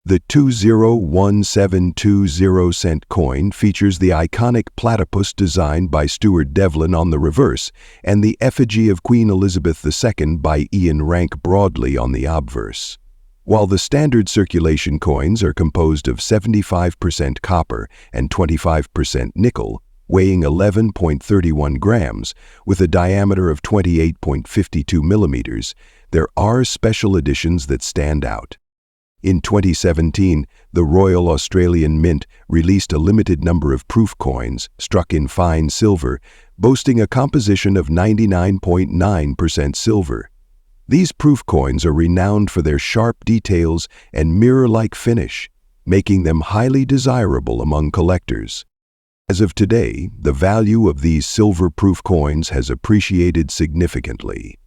The 201720-cent coin features the iconic platypus designed by Stuart Devlin on the reverse and the effigy of Queen Elizabeth II by Ian Rank Broadley on the obverse. While the standard circulation coins are composed of 75% copper and 25% nickel, weighing 11.31 grams, with a diameter of 28.52 millimeters, there are special editions that stand out. In 2017, the Royal Australian Mint released a limited number of proof coins struck in fine silver, boasting a composition of 99.9% silver. These proof coins are renowned for their sharp details and mirror-like finish, making them highly desirable among collectors. As of today, the value of these silver-proof coins has appreciated significantly.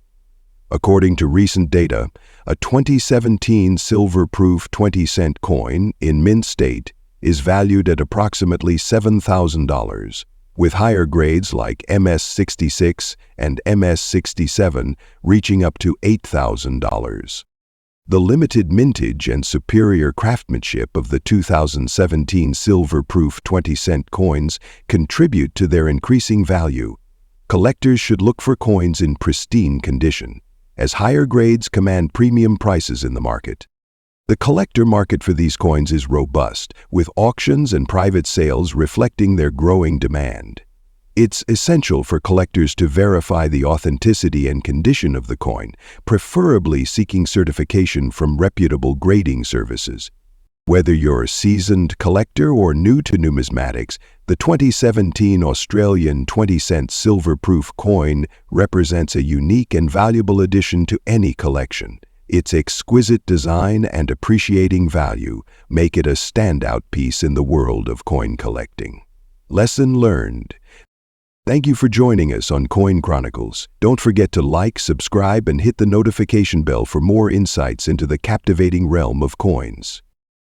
According to recent data, a 2017 silver-proof 20-cent coin in mint state is valued at approximately $7,000, with higher grades like MS-66 and MS-67 reaching up to $8,000. The limited mintage and superior craftsmanship of the 2017 silver-proof 20-cent coins contribute to their increasing value. Collectors should look for coins in pristine condition, as higher grades command premium prices in the market. The collector market for these coins is robust, with auctions and private sales reflecting their growing demand. It's essential for collectors to verify the authenticity and condition of the coin, preferably seeking certification from reputable grading services. Whether you're a seasoned collector or new to numismatics, the 2017 Australian 20-cent silver-proof coin represents a unique and valuable addition to any collection. Its exquisite design and appreciating value make it a standout piece in the world of coin collecting. Lesson learned. Thank you for joining us on Coin Chronicles. Don't forget to like, subscribe, and hit the notification bell for more insights into the captivating realm of coins.